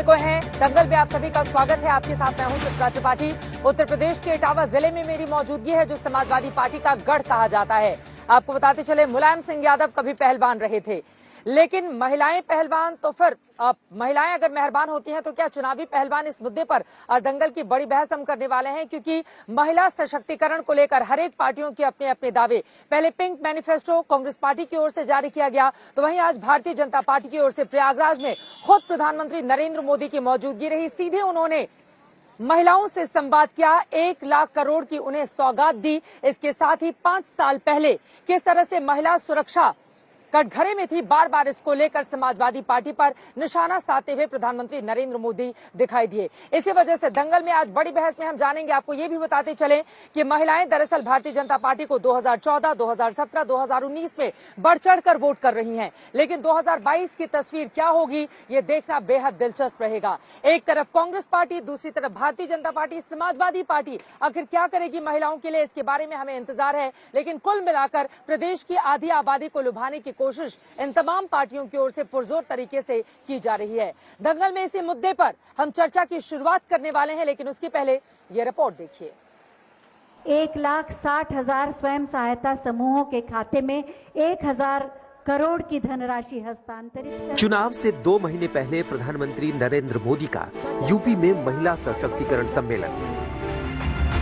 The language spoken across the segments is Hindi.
देखने को हैं। दंगल में आप सभी का स्वागत है। आपके साथ मैं हूं चित्रा त्रिपाठी। उत्तर प्रदेश के इटावा जिले में मेरी मौजूदगी है, जो समाजवादी पार्टी का गढ़ कहा जाता है। आपको बताते चले, मुलायम सिंह यादव कभी पहलवान रहे थे, लेकिन महिलाएं पहलवान तो फिर महिलाएं अगर मेहरबान होती हैं तो क्या चुनावी पहलवान? इस मुद्दे पर दंगल की बड़ी बहस हम करने वाले हैं, क्योंकि महिला सशक्तिकरण को लेकर हर एक पार्टियों के अपने अपने दावे। पहले पिंक मैनिफेस्टो कांग्रेस पार्टी की ओर से जारी किया गया, तो वहीं आज भारतीय जनता पार्टी की ओर से प्रयागराज में खुद प्रधानमंत्री नरेंद्र मोदी की मौजूदगी रही। सीधे उन्होंने महिलाओं से संवाद किया, 1 लाख करोड़ की उन्हें सौगात दी। इसके साथ ही 5 साल पहले किस तरह से महिला सुरक्षा कटघरे में थी, बार बार इसको लेकर समाजवादी पार्टी पर निशाना साधते हुए प्रधानमंत्री नरेंद्र मोदी दिखाई दिए। इसी वजह से दंगल में आज बड़ी बहस में हम जानेंगे। आपको ये भी बताते चले कि महिलाएं दरअसल भारतीय जनता पार्टी को 2014, 2017, 2019 में बढ़ चढ़कर वोट कर रही हैं, लेकिन 2022 की तस्वीर क्या होगी, ये देखना बेहद दिलचस्प रहेगा। एक तरफ कांग्रेस पार्टी, दूसरी तरफ भारतीय जनता पार्टी, समाजवादी पार्टी आखिर क्या करेगी महिलाओं के लिए, इसके बारे में हमें इंतजार है। लेकिन कुल मिलाकर प्रदेश की आधी आबादी को लुभाने की कोशिश इन तमाम पार्टियों की ओर से पुरजोर तरीके से की जा रही है। दंगल में इसी मुद्दे पर हम चर्चा की शुरुआत करने वाले हैं, लेकिन उसके पहले ये रिपोर्ट देखिए। 1,60,000 स्वयं सहायता समूहों के खाते में 1,000 करोड़ की धनराशि हस्तांतरित। चुनाव से 2 महीने पहले प्रधानमंत्री नरेंद्र मोदी का यूपी में महिला सशक्तिकरण सम्मेलन।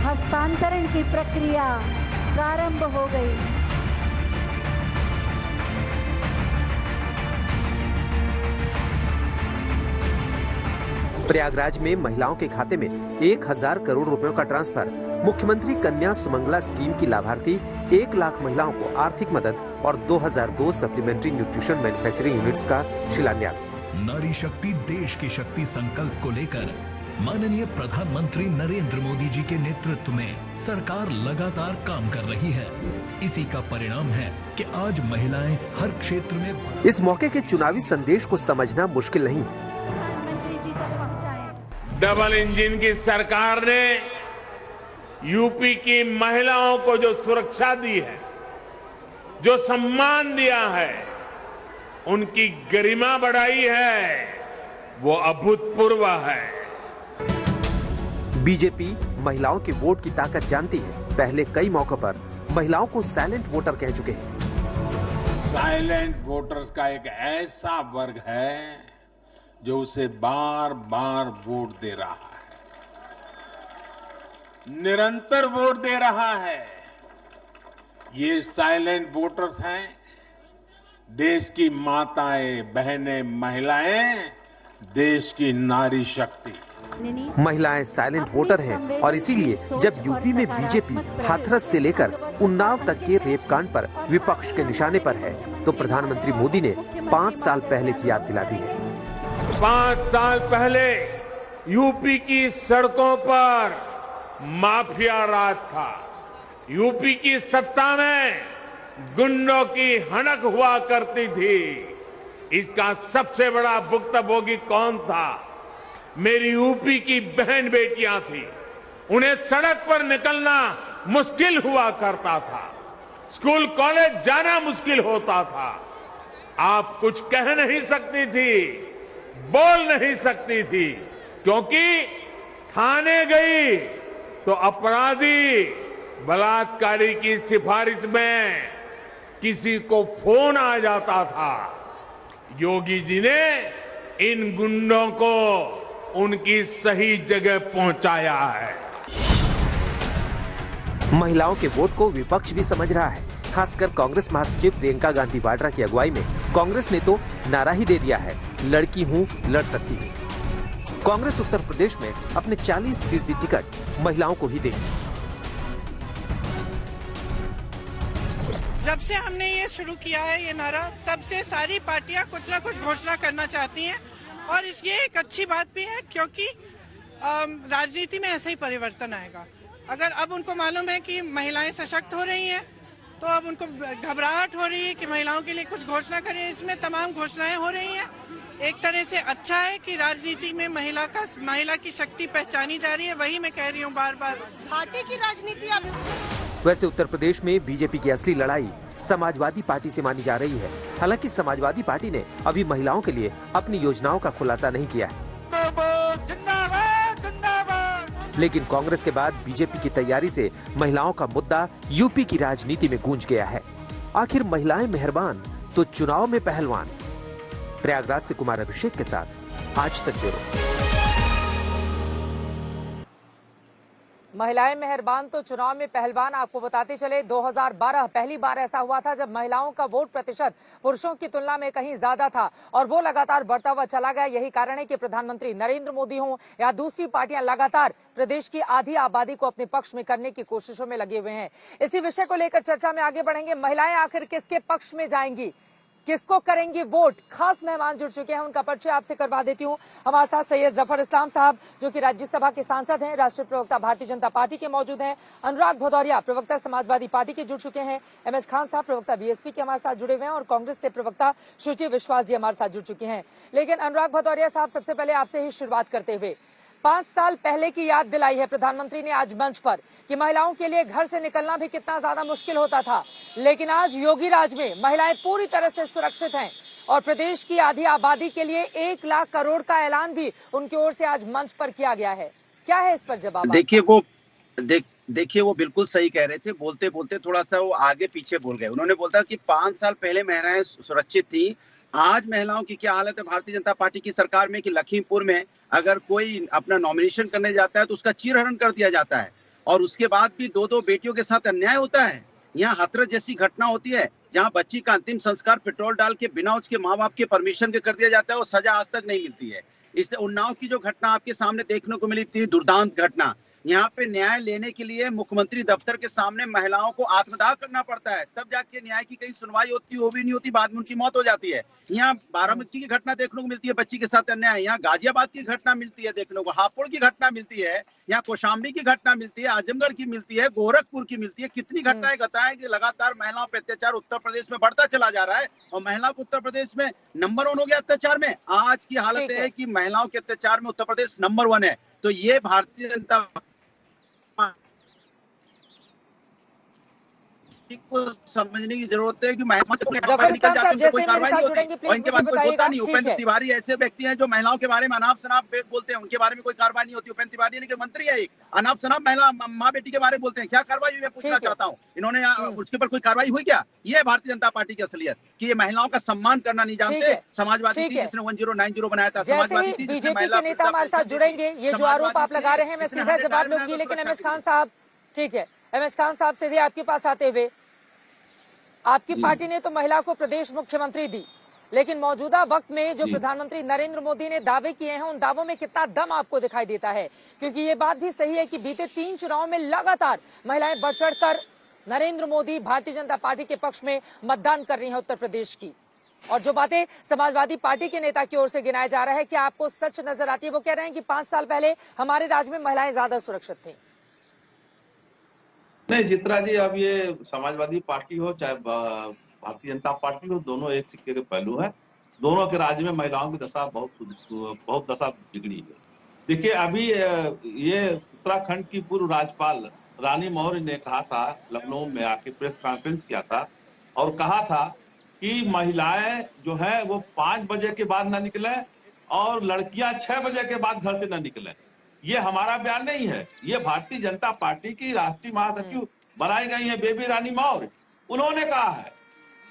हस्तांतरण की प्रक्रिया प्रारंभ हो गई। प्रयागराज में महिलाओं के खाते में 1,000 करोड़ रुपयों का ट्रांसफर। मुख्यमंत्री कन्या सुमंगला स्कीम की लाभार्थी 1 लाख महिलाओं को आर्थिक मदद और 2002 सप्लीमेंट्री न्यूट्रिशन मैन्युफैक्चरिंग यूनिट्स का शिलान्यास। नारी शक्ति देश की शक्ति संकल्प को लेकर माननीय प्रधानमंत्री नरेंद्र मोदी जी के नेतृत्व में सरकार लगातार काम कर रही है। इसी का परिणाम है कि आज महिलाएं हर क्षेत्र में। इस मौके के चुनावी संदेश को समझना मुश्किल नहीं। डबल इंजन की सरकार ने यूपी की महिलाओं को जो सुरक्षा दी है, जो सम्मान दिया है, उनकी गरिमा बढ़ाई है, वो अभूतपूर्व है। बीजेपी महिलाओं के वोट की ताकत जानती है। पहले कई मौकों पर महिलाओं को साइलेंट वोटर कह चुके हैं। साइलेंट वोटर्स का एक ऐसा वर्ग है जो उसे बार बार वोट दे रहा है, निरंतर वोट दे रहा है। ये साइलेंट वोटर्स हैं देश की माताएं, बहनें, महिलाएं, देश की नारी शक्ति। महिलाएं साइलेंट वोटर हैं और इसीलिए जब यूपी में बीजेपी हाथरस से लेकर उन्नाव तक के रेप कांड पर विपक्ष के निशाने पर है, तो प्रधानमंत्री मोदी ने 5 साल पहले की याद दिला दी है। 5 साल पहले यूपी की सड़कों पर माफिया राज था। यूपी की सत्ता में गुंडों की हनक हुआ करती थी। इसका सबसे बड़ा भुक्तभोगी कौन था? मेरी यूपी की बहन बेटियां थी। उन्हें सड़क पर निकलना मुश्किल हुआ करता था, स्कूल कॉलेज जाना मुश्किल होता था। आप कुछ कह नहीं सकती थी, बोल नहीं सकती थी, क्योंकि थाने गई तो अपराधी बलात्कारी की सिफारिश में किसी को फोन आ जाता था। योगी जी ने इन गुंडों को उनकी सही जगह पहुंचाया है। महिलाओं के वोट को विपक्ष भी समझ रहा है, खासकर कांग्रेस महासचिव प्रियंका गांधी वाड्रा की अगुवाई में कांग्रेस ने तो नारा ही दे दिया है, लड़की हूं, लड़ सकती हूं। कांग्रेस उत्तर प्रदेश में अपने 40% टिकट महिलाओं को ही देगी। जब से हमने ये शुरू किया है ये नारा, तब से सारी पार्टियां कुछ न कुछ घोषणा करना चाहती हैं, और ये एक अच्छी बात भी है, क्योंकि राजनीति में ऐसे ही परिवर्तन आएगा। अगर अब उनको मालूम है कि महिलाएं सशक्त हो रही हैं, तो अब उनको घबराहट हो रही है कि महिलाओं के लिए कुछ घोषणा करें। इसमें तमाम घोषणाएं हो रही हैं। एक तरह से अच्छा है कि राजनीति में महिला की शक्ति पहचानी जा रही है। वही मैं कह रही हूँ बार बार, घाटे की राजनीति। वैसे उत्तर प्रदेश में बीजेपी की असली लड़ाई समाजवादी पार्टी से मानी जा रही है। हालांकि समाजवादी पार्टी ने अभी महिलाओं के लिए अपनी योजनाओं का खुलासा नहीं किया है। लेकिन कांग्रेस के बाद बीजेपी की तैयारी से महिलाओं का मुद्दा यूपी की राजनीति में गूंज गया है। आखिर महिलाएं मेहरबान तो चुनाव में पहलवान। प्रयागराज से कुमार अभिषेक के साथ आज तक ब्यूरो। महिलाएं मेहरबान तो चुनाव में पहलवान। आपको बताते चले 2012 पहली बार ऐसा हुआ था जब महिलाओं का वोट प्रतिशत पुरुषों की तुलना में कहीं ज्यादा था और वो लगातार बढ़ता हुआ चला गया। यही कारण है कि प्रधानमंत्री नरेंद्र मोदी हों या दूसरी पार्टियां लगातार प्रदेश की आधी आबादी को अपने पक्ष में करने की कोशिशों में लगे हुए हैं। इसी विषय को लेकर चर्चा में आगे बढ़ेंगे। महिलाएं आखिर किसके पक्ष में जाएंगी, किसको करेंगी वोट? खास मेहमान जुड़ चुके हैं, उनका परिचय आपसे करवा देती हूं। हमारे साथ सैयद जफर इस्लाम साहब जो कि राज्यसभा के सांसद हैं, राष्ट्रीय प्रवक्ता भारतीय जनता पार्टी के मौजूद हैं। अनुराग भदौरिया प्रवक्ता समाजवादी पार्टी के जुड़ चुके हैं। MS खान साहब प्रवक्ता बीएसपी के हमारे साथ जुड़े हुए हैं और कांग्रेस से प्रवक्ता शुचि विश्वास जी हमारे साथ जुड़ चुके हैं। लेकिन अनुराग भदौरिया साहब, सबसे पहले आपसे ही शुरुआत करते हुए, 5 साल पहले की याद दिलाई है प्रधानमंत्री ने आज मंच पर कि महिलाओं के लिए घर से निकलना भी कितना ज्यादा मुश्किल होता था, लेकिन आज योगी राज में महिलाएं पूरी तरह से सुरक्षित हैं और प्रदेश की आधी आबादी के लिए 1 लाख करोड़ का ऐलान भी उनकी ओर से आज मंच पर किया गया है। क्या है इस पर जवाब? देखिए वो बिल्कुल सही कह रहे थे। बोलते बोलते थोड़ा सा वो आगे पीछे बोल गए। उन्होंने बोला कि 5 साल पहले महिलाएं सुरक्षित थी। आज महिलाओं की क्या हालत है भारतीय जनता पार्टी की सरकार में कि लखीमपुर में अगर कोई अपना नॉमिनेशन करने जाता है तो उसका चीरहरण कर दिया जाता है और उसके बाद भी 2-2 बेटियों के साथ अन्याय होता है। यहाँ हाथरस जैसी घटना होती है जहाँ बच्ची का अंतिम संस्कार पेट्रोल डाल के बिना उसके माँ बाप के परमिशन के कर दिया जाता है और सजा आज तक नहीं मिलती है। इसलिए उन्नाव की जो घटना आपके सामने देखने को मिली थी, दुर्दांत घटना, यहाँ पे न्याय लेने के लिए मुख्यमंत्री दफ्तर के सामने महिलाओं को आत्मदाह करना पड़ता है, तब जाके न्याय की कहीं सुनवाई होती है। वो भी नहीं होती, बाद में उनकी मौत हो जाती है। यहाँ बाराबंकी की घटना देखने को मिलती है, बच्ची के साथ अन्याय। यहाँ गाजियाबाद की घटना मिलती है देखने को, हापुड़ की घटना मिलती है, यहाँ कौशाम्बी की घटना मिलती है, आजमगढ़ की मिलती है, गोरखपुर की मिलती है। कितनी घटनाएं बताएं कि लगातार महिलाओं पर अत्याचार उत्तर प्रदेश में बढ़ता चला जा रहा है और महिला को उत्तर प्रदेश में नंबर 1 हो गया अत्याचार में। आज की हालत है कि महिलाओं के अत्याचार में उत्तर प्रदेश नंबर 1 है। तो ये भारतीय जनता को समझने की जरूरत है कि महिलाओं कोई कार्रवाई नहीं होती और इनके बारे में कोई होता नहीं। उपेंद्र तिवारी ऐसे व्यक्ति हैं जो महिलाओं के बारे में अनाप शनाप बोलते हैं, उनके बारे में कोई कार्रवाई नहीं होती। उपेंद्र तिवारी ने मंत्री है, एक अनाप शनाप महिला माँ बेटी के बारे में बोलते हैं। क्या कार्रवाई हुई, मैं पूछना चाहता हूँ, इन्होंने उसके ऊपर कोई कार्रवाई हुई क्या? ये है भारतीय जनता पार्टी की असलियत कि ये महिलाओं का सम्मान करना नहीं जानते। समाजवादी थी जिसने 1090 बनाया था, समाजवादी थी जिसने बीजेपी के नेता हमारे साथ जुड़ेंगे। ये जो आरोप आप लगा रहे हैं मैं सीधा जवाब लूंगी, लेकिन MS खान साहब, ठीक है, MS खान साहब सीधे आपके पास आते हुए, आपकी पार्टी ने तो महिला को प्रदेश मुख्यमंत्री दी, लेकिन मौजूदा वक्त में जो प्रधानमंत्री नरेंद्र मोदी ने दावे किए हैं उन दावों में कितना दम आपको दिखाई देता है? क्योंकि ये बात भी सही है कि बीते 3 चुनावों में लगातार महिलाएं बढ़ चढ़कर नरेंद्र मोदी भारतीय जनता पार्टी के पक्ष में मतदान कर रही हैं उत्तर प्रदेश की, और जो बातें समाजवादी पार्टी के नेता की ओर से गिनाया जा रहा है कि आपको सच नजर आती है। वो कह रहे हैं कि 5 साल पहले हमारे राज्य में महिलाएं ज्यादा सुरक्षित थी। नहीं चित्रा जी, अब ये समाजवादी पार्टी हो चाहे भारतीय जनता पार्टी हो, दोनों एक सिक्के के पहलू हैं। दोनों के राज्य में महिलाओं की दशा बहुत दशा बिगड़ी है। देखिए अभी ये उत्तराखंड की पूर्व राज्यपाल रानी मौर्य ने कहा था, लखनऊ में आके प्रेस कॉन्फ्रेंस किया था और कहा था कि महिलाएं जो है वो 5 बजे के बाद न निकले और लड़कियां 6 बजे के बाद घर से न निकले। ये हमारा बयान नहीं है, ये भारतीय जनता पार्टी की राष्ट्रीय महासचिव बनाई गई है बेबी रानी मौर्य, उन्होंने कहा है।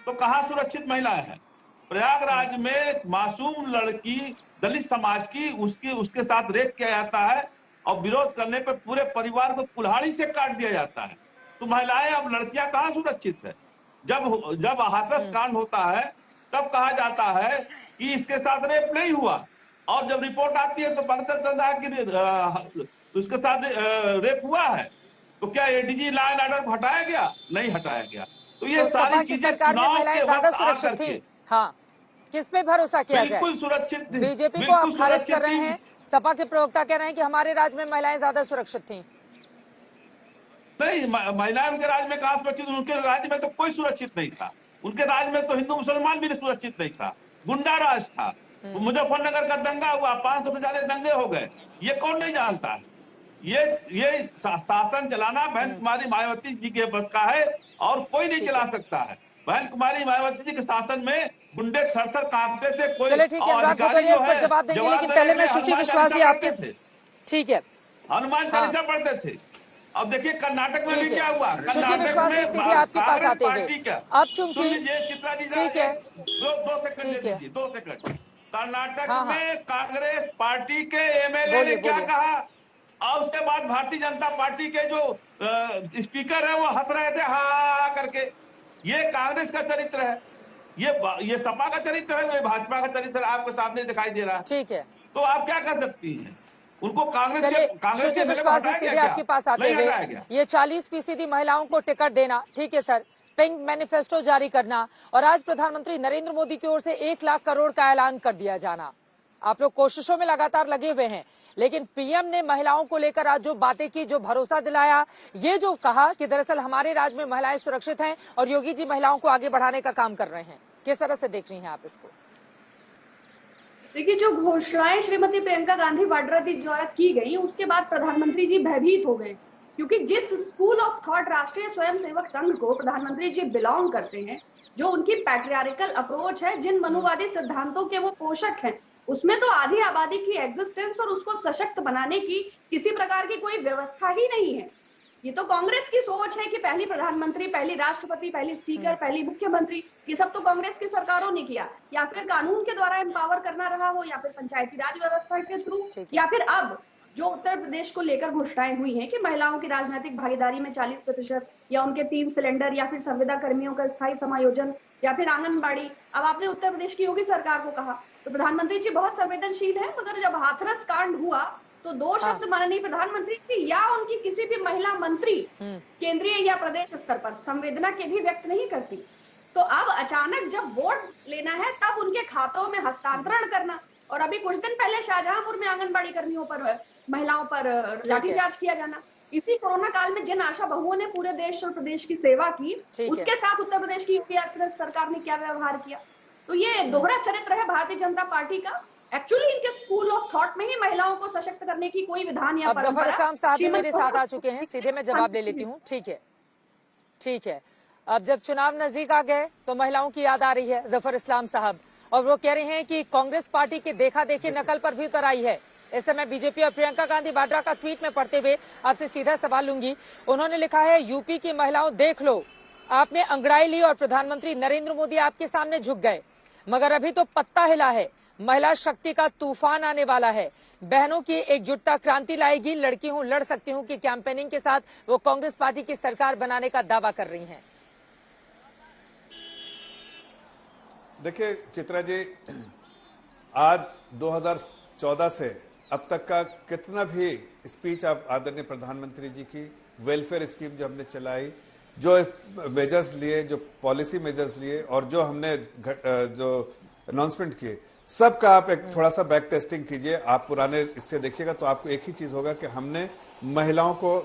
तो कहाँ सुरक्षित महिलाएं हैं? प्रयागराज में एक मासूम लड़की दलित समाज की, उसके साथ रेप किया जाता है और विरोध करने पर पूरे परिवार को कुल्हाड़ी से काट दिया जाता है। तो महिलाएं, अब लड़कियां कहाँ सुरक्षित है? जब हाथरस कांड होता है तब कहा जाता है कि इसके साथ रेप नहीं हुआ, और जब रिपोर्ट आती है तो पता चलता है कि उसके साथ रेप हुआ है। तो क्या एडीजी लॉ एंड ऑर्डर हटाया गया? नहीं हटाया गया। तो ये सारी चीजें चुनाव के वक्त आकर के, हाँ, किस पे भरोसा किया जाए? बिल्कुल सुरक्षित। बीजेपी को आप खारिज कर रहे हैं, सपा के प्रवक्ता कह रहे हैं कि हमारे राज्य में महिलाएं ज्यादा सुरक्षित थी। नहीं, महिलाएं उनके राज्य में कहाँ सुरक्षित? उनके राज्य में तो कोई सुरक्षित नहीं था। उनके राज्य में तो हिंदू मुसलमान भी सुरक्षित नहीं था, गुंडा राज था। मुजफ्फरनगर का दंगा हुआ, 500 से ज्यादा दंगे हो गए, ये कौन नहीं जानता है? ये शासन चलाना बहन कुमारी मायावती जी के बस का है और कोई नहीं चला सकता है। बहन कुमारी मायावती जी के शासन में गुंडे थर-थर कांपते थे। कोई चलिए ठीक है, जवाब देंगे, लेकिन पहले मैं शुचि विश्वास जी आपके, ठीक है, हनुमान चालीसा पढ़ते थे। अब देखिए कर्नाटक में भी क्या हुआ, कर्नाटक में कांग्रेस पार्टी का, अब चूंकि चित्रा जी ठीक है, 2 सेकंड, 2 सेकंड। कर्नाटक हाँ। में कांग्रेस पार्टी के एमएलए ने क्या कहा, और उसके बाद भारतीय जनता पार्टी के जो स्पीकर है वो हंस रहे थे हा करके। ये कांग्रेस का चरित्र है, ये सपा का चरित्र है, ये भाजपा का चरित्र आपके सामने दिखाई दे रहा है। ठीक है, तो आप क्या कर सकती हैं? उनको कांग्रेस के विश्वास से सीधे आपके पास आते हुए ये 40% महिलाओं को टिकट देना, ठीक है सर, पिंक मैनिफेस्टो जारी करना और आज प्रधानमंत्री नरेंद्र मोदी की ओर से 1 लाख करोड़ का ऐलान कर दिया जाना, आप लोग कोशिशों में लगातार लगे हुए हैं, लेकिन पीएम ने महिलाओं को लेकर आज जो बातें की, जो भरोसा दिलाया, ये जो कहा कि दरअसल हमारे राज्य में महिलाएं सुरक्षित हैं और योगी जी महिलाओं को आगे बढ़ाने का काम कर रहे हैं, किस तरह से देख रही हैं आप इसको? देखिए, जो घोषणाएं श्रीमती प्रियंका गांधी वाड्रा जी द्वारा की गई, उसके बाद प्रधानमंत्री जी भयभीत हो गए, क्योंकि जिस स्कूल ऑफ थॉट राष्ट्रीय स्वयंसेवक संघ को प्रधानमंत्री जी बिलोंग करते हैं, जो उनकी पैट्रियार्कल अप्रोच है, जिन मनुवादी सिद्धांतों के वो पोषक हैं, उसमें तो आधी आबादी की एग्जिस्टेंस और उसको सशक्त बनाने की किसी प्रकार की कोई व्यवस्था ही नहीं है। ये तो कांग्रेस की सोच है कि पहली प्रधानमंत्री, पहली राष्ट्रपति, पहली स्पीकर, पहली मुख्यमंत्री, ये सब तो कांग्रेस की सरकारों ने किया, या फिर कानून के द्वारा एम्पावर करना रहा हो, या फिर पंचायती राज व्यवस्था के थ्रू, या फिर अब जो उत्तर प्रदेश को लेकर घोषणाएं हुई हैं कि महिलाओं की राजनीतिक भागीदारी में 40% या उनके 3 सिलेंडर या फिर संविदा कर्मियों का स्थायी समायोजन या फिर आंगनबाड़ी। अब आपने उत्तर प्रदेश की योगी सरकार को कहा, तो प्रधानमंत्री जी बहुत संवेदनशील है, मगर जब हाथरस कांड हुआ तो 2 शब्द माननीय प्रधानमंत्री जी या उनकी किसी भी महिला मंत्री केंद्रीय या प्रदेश स्तर पर संवेदना के भी व्यक्त नहीं करती। तो अब अचानक जब वोट लेना है तब उनके खातों में हस्तांतरण करना, और अभी कुछ दिन पहले शाहजहांपुर में आंगनबाड़ी कर्मियों पर, महिलाओं पर लाठीचार्ज किया जाना, इसी कोरोना काल में जिन आशा बहुओं ने पूरे देश और प्रदेश की सेवा की, उसके साथ उत्तर प्रदेश की योगी सरकार ने क्या व्यवहार किया। तो ये दोहरा चरित्र है भारतीय जनता पार्टी का। एक्चुअली इनके स्कूल ऑफ थॉट में ही महिलाओं को सशक्त करने की कोई विधान या परंपरा। जफर इस्लाम साहब मेरे साथ आ चुके हैं, सीधे मैं जवाब ले लेती हूँ। ठीक है। अब जब चुनाव नजदीक आ गए तो महिलाओं की याद आ रही है जफर इस्लाम साहब, और वो कह रहे हैं कि कांग्रेस पार्टी के देखा देखी नकल पर भी उतर आई है। इस समय बीजेपी और प्रियंका गांधी वाड्रा का ट्वीट में पढ़ते हुए आपसे सीधा सवाल लूंगी। उन्होंने लिखा है, यूपी की महिलाओं देख लो, आपने अंगड़ाई ली और प्रधानमंत्री नरेंद्र मोदी आपके सामने झुक गए, मगर अभी तो पत्ता हिला है, महिला शक्ति का तूफान आने वाला है, बहनों की एकजुटता क्रांति लाएगी, लड़की हूं लड़ सकती हूं की कैंपेनिंग के साथ वो कांग्रेस पार्टी की सरकार बनाने का दावा कर रही हैं। देखिए चित्रा जी, आज 2014 से अब तक का कितना भी स्पीच आप आदरणीय प्रधानमंत्री जी की, वेलफेयर स्कीम जो हमने चलाई, जो मेजर्स लिए, जो पॉलिसी मेजर्स लिए और जो हमने जो अनाउंसमेंट किए, सबका आप एक थोड़ा सा बैक टेस्टिंग कीजिए, आप पुराने इससे देखिएगा तो आपको एक ही चीज होगा कि हमने महिलाओं को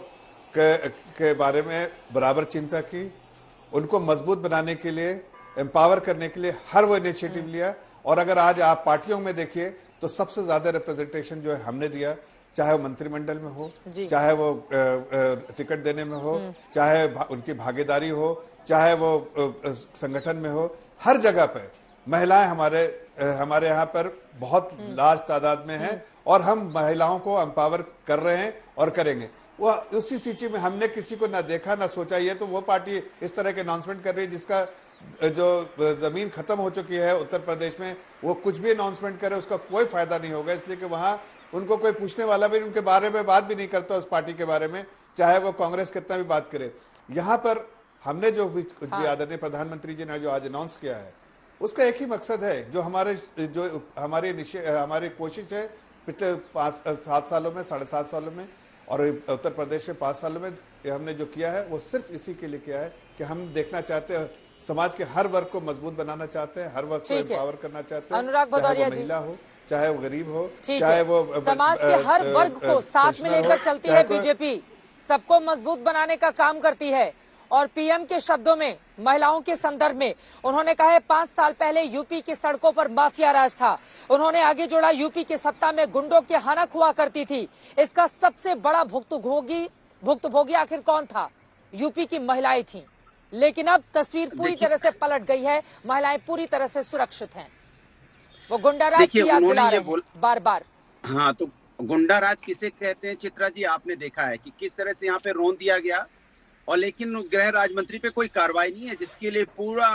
के बारे में बराबर चिंता की, उनको मजबूत बनाने के लिए, एम्पावर करने के लिए हर वो इनिशिएटिव लिया। और अगर आज आप पार्टियों में देखिए तो सबसे ज्यादा रिप्रेजेंटेशन जो है हमने दिया, चाहे वो मंत्रिमंडल में हो, चाहे वो टिकट देने में हो, चाहे उनकी भागीदारी हो, चाहे वो संगठन में हो, हर जगह पे महिलाएं हमारे यहाँ पर बहुत लार्ज तादाद में हैं और हम महिलाओं को एम्पावर कर रहे हैं और करेंगे। वो उसी सूची में हमने किसी को ना देखा ना सोचा। ये तो वो पार्टी इस तरह के अनाउंसमेंट कर रही है जिसका जो जमीन खत्म हो चुकी है उत्तर प्रदेश में, वो कुछ भी अनाउंसमेंट करे उसका कोई फायदा नहीं होगा, इसलिए कि वहां उनको कोई पूछने वाला भी उनके बारे में बात भी नहीं करता उस पार्टी के बारे में, चाहे वो कांग्रेस कितना भी बात करे। यहाँ पर हमने जो भी कुछ भी आदरणीय प्रधानमंत्री जी ने जो आज अनाउंस किया है, उसका एक ही मकसद है, जो हमारी कोशिश है पिछले 7 सालों में, 7.5 सालों में और उत्तर प्रदेश में 5 सालों में हमने जो किया है वो सिर्फ इसी के लिए किया है कि हम देखना चाहते हैं समाज के हर वर्ग को मजबूत बनाना चाहते हैं, हर वर्ग को एम्पावर करना चाहते हैं, चाहे वो महिला हो, चाहे वो गरीब हो, चाहे वो समाज के हर वर्ग को साथ में लेकर चलती है बीजेपी, सबको मजबूत बनाने का काम करती है। और पीएम के शब्दों में महिलाओं के संदर्भ में उन्होंने कहा है 5 साल पहले यूपी की सड़कों पर माफिया राज था। उन्होंने आगे जोड़ा, यूपी की सत्ता में गुंडों की हनक हुआ करती थी, इसका सबसे बड़ा भुक्तभोगी आखिर कौन था? यूपी की महिलाएं थीं। लेकिन अब तस्वीर पूरी तरह से पलट गई है, महिलाएं पूरी तरह से सुरक्षित हैं। वो गुंडाराज की याद दिला रहे हैं बार बार। हाँ, तो गुंडा राज किसे कहते हैं चित्रा जी, आपने देखा है कि किस तरह से यहाँ पे रोन दिया गया, और लेकिन गृह राज्य मंत्री पे कोई कार्रवाई नहीं है, जिसके लिए पूरा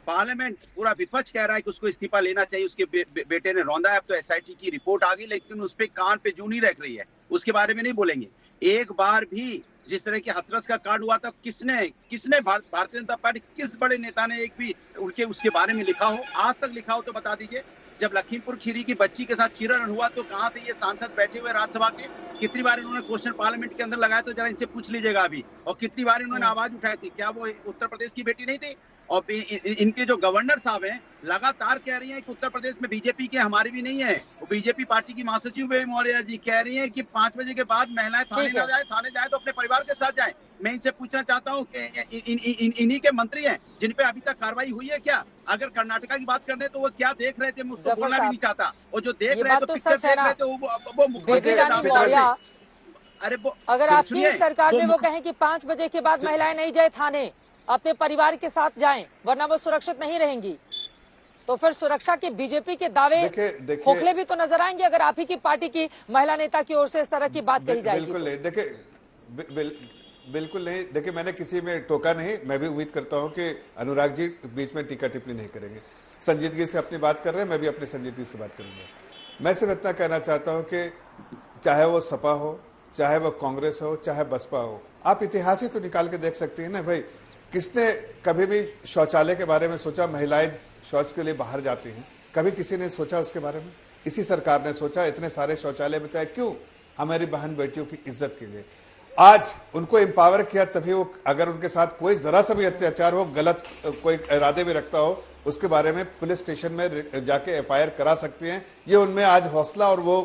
पार्लियामेंट, पूरा विपक्ष कह रहा है कि उसको इस्तीफा लेना चाहिए। उसके बेटे ने रौंदा है, अब तो एसआईटी की रिपोर्ट आ गई, लेकिन उस पे कान पे जू नहीं रख रही है, उसके बारे में नहीं बोलेंगे। एक बार भी जिस तरह के हाथरस का कांड हुआ था, किसने भारतीय जनता पार्टी, किस बड़े नेता ने एक भी उसके बारे में लिखा हो, आज तक लिखा हो तो बता दीजिए। जब लखीमपुर खीरी की बच्ची के साथ चिरण हुआ तो कहाँ थे ये सांसद बैठे हुए राज्यसभा के? कितनी बार इन्होंने क्वेश्चन पार्लियामेंट के अंदर लगाया, तो जरा इनसे पूछ लीजिएगा अभी। और कितनी बार इन्होंने आवाज उठाई थी, क्या वो उत्तर प्रदेश की बेटी नहीं थी? और इनके जो गवर्नर साहब हैं लगातार कह रही हैं कि उत्तर प्रदेश में बीजेपी के हमारी भी नहीं है। वो बीजेपी पार्टी की महासचिव मौर्य जी कह रही हैं कि 5 बजे के बाद महिलाएं थाने जाए तो अपने परिवार के साथ जाएं। मैं इनसे पूछना चाहता हूं कि इन्हीं के मंत्री हैं जिन पे अभी तक कार्रवाई हुई है क्या? अगर कर्नाटका की बात कर रहे तो वो क्या देख रहे थे, मुझको बोलना भी नहीं चाहता। और जो देख रहे थे, तो पिक्चर देख रहे थे, वो मुख्यमंत्री। अरे अगर आपकी सरकार में वो कहें कि 5 बजे के बाद महिलाएं नहीं जाए थाने, अपने परिवार के साथ जाएं, वरना वो सुरक्षित नहीं रहेंगी, तो फिर सुरक्षा के बीजेपी के दावे खोखले भी तो नजर आएंगे अगर आप ही की पार्टी की महिला नेता की ओर से इस तरह की बात कही जाएगी। बिल्कुल नहीं, बिल्कुल नहीं। देखिए, मैंने किसी में टोका नहीं। मैं भी उम्मीद करता हूं कि अनुराग जी बीच में टीका टिप्पणी नहीं करेंगे। संजीदगी से अपनी बात कर रहे हैं, मैं भी अपनी संजीदगी से बात करूंगा। मैं सिर्फ इतना कहना चाहता हूं कि चाहे वो सपा हो, चाहे वो कांग्रेस हो, चाहे बसपा हो, आप इतिहास ही तो निकाल के देख सकते हैं ना भाई। किसने कभी भी शौचालय के बारे में सोचा? महिलाएं शौच के लिए बाहर जाती हैं, कभी किसी ने सोचा उसके बारे में? इसी सरकार ने सोचा। इतने सारे शौचालय बताए क्यों? हमारी बहन बेटियों की इज्जत के लिए। आज उनको एम्पावर किया, तभी वो, अगर उनके साथ कोई जरा सा भी अत्याचार हो, गलत कोई इरादे भी रखता हो, उसके बारे में पुलिस स्टेशन में जाके एफआईआर करा सकती हैं। ये उनमें आज हौसला और वो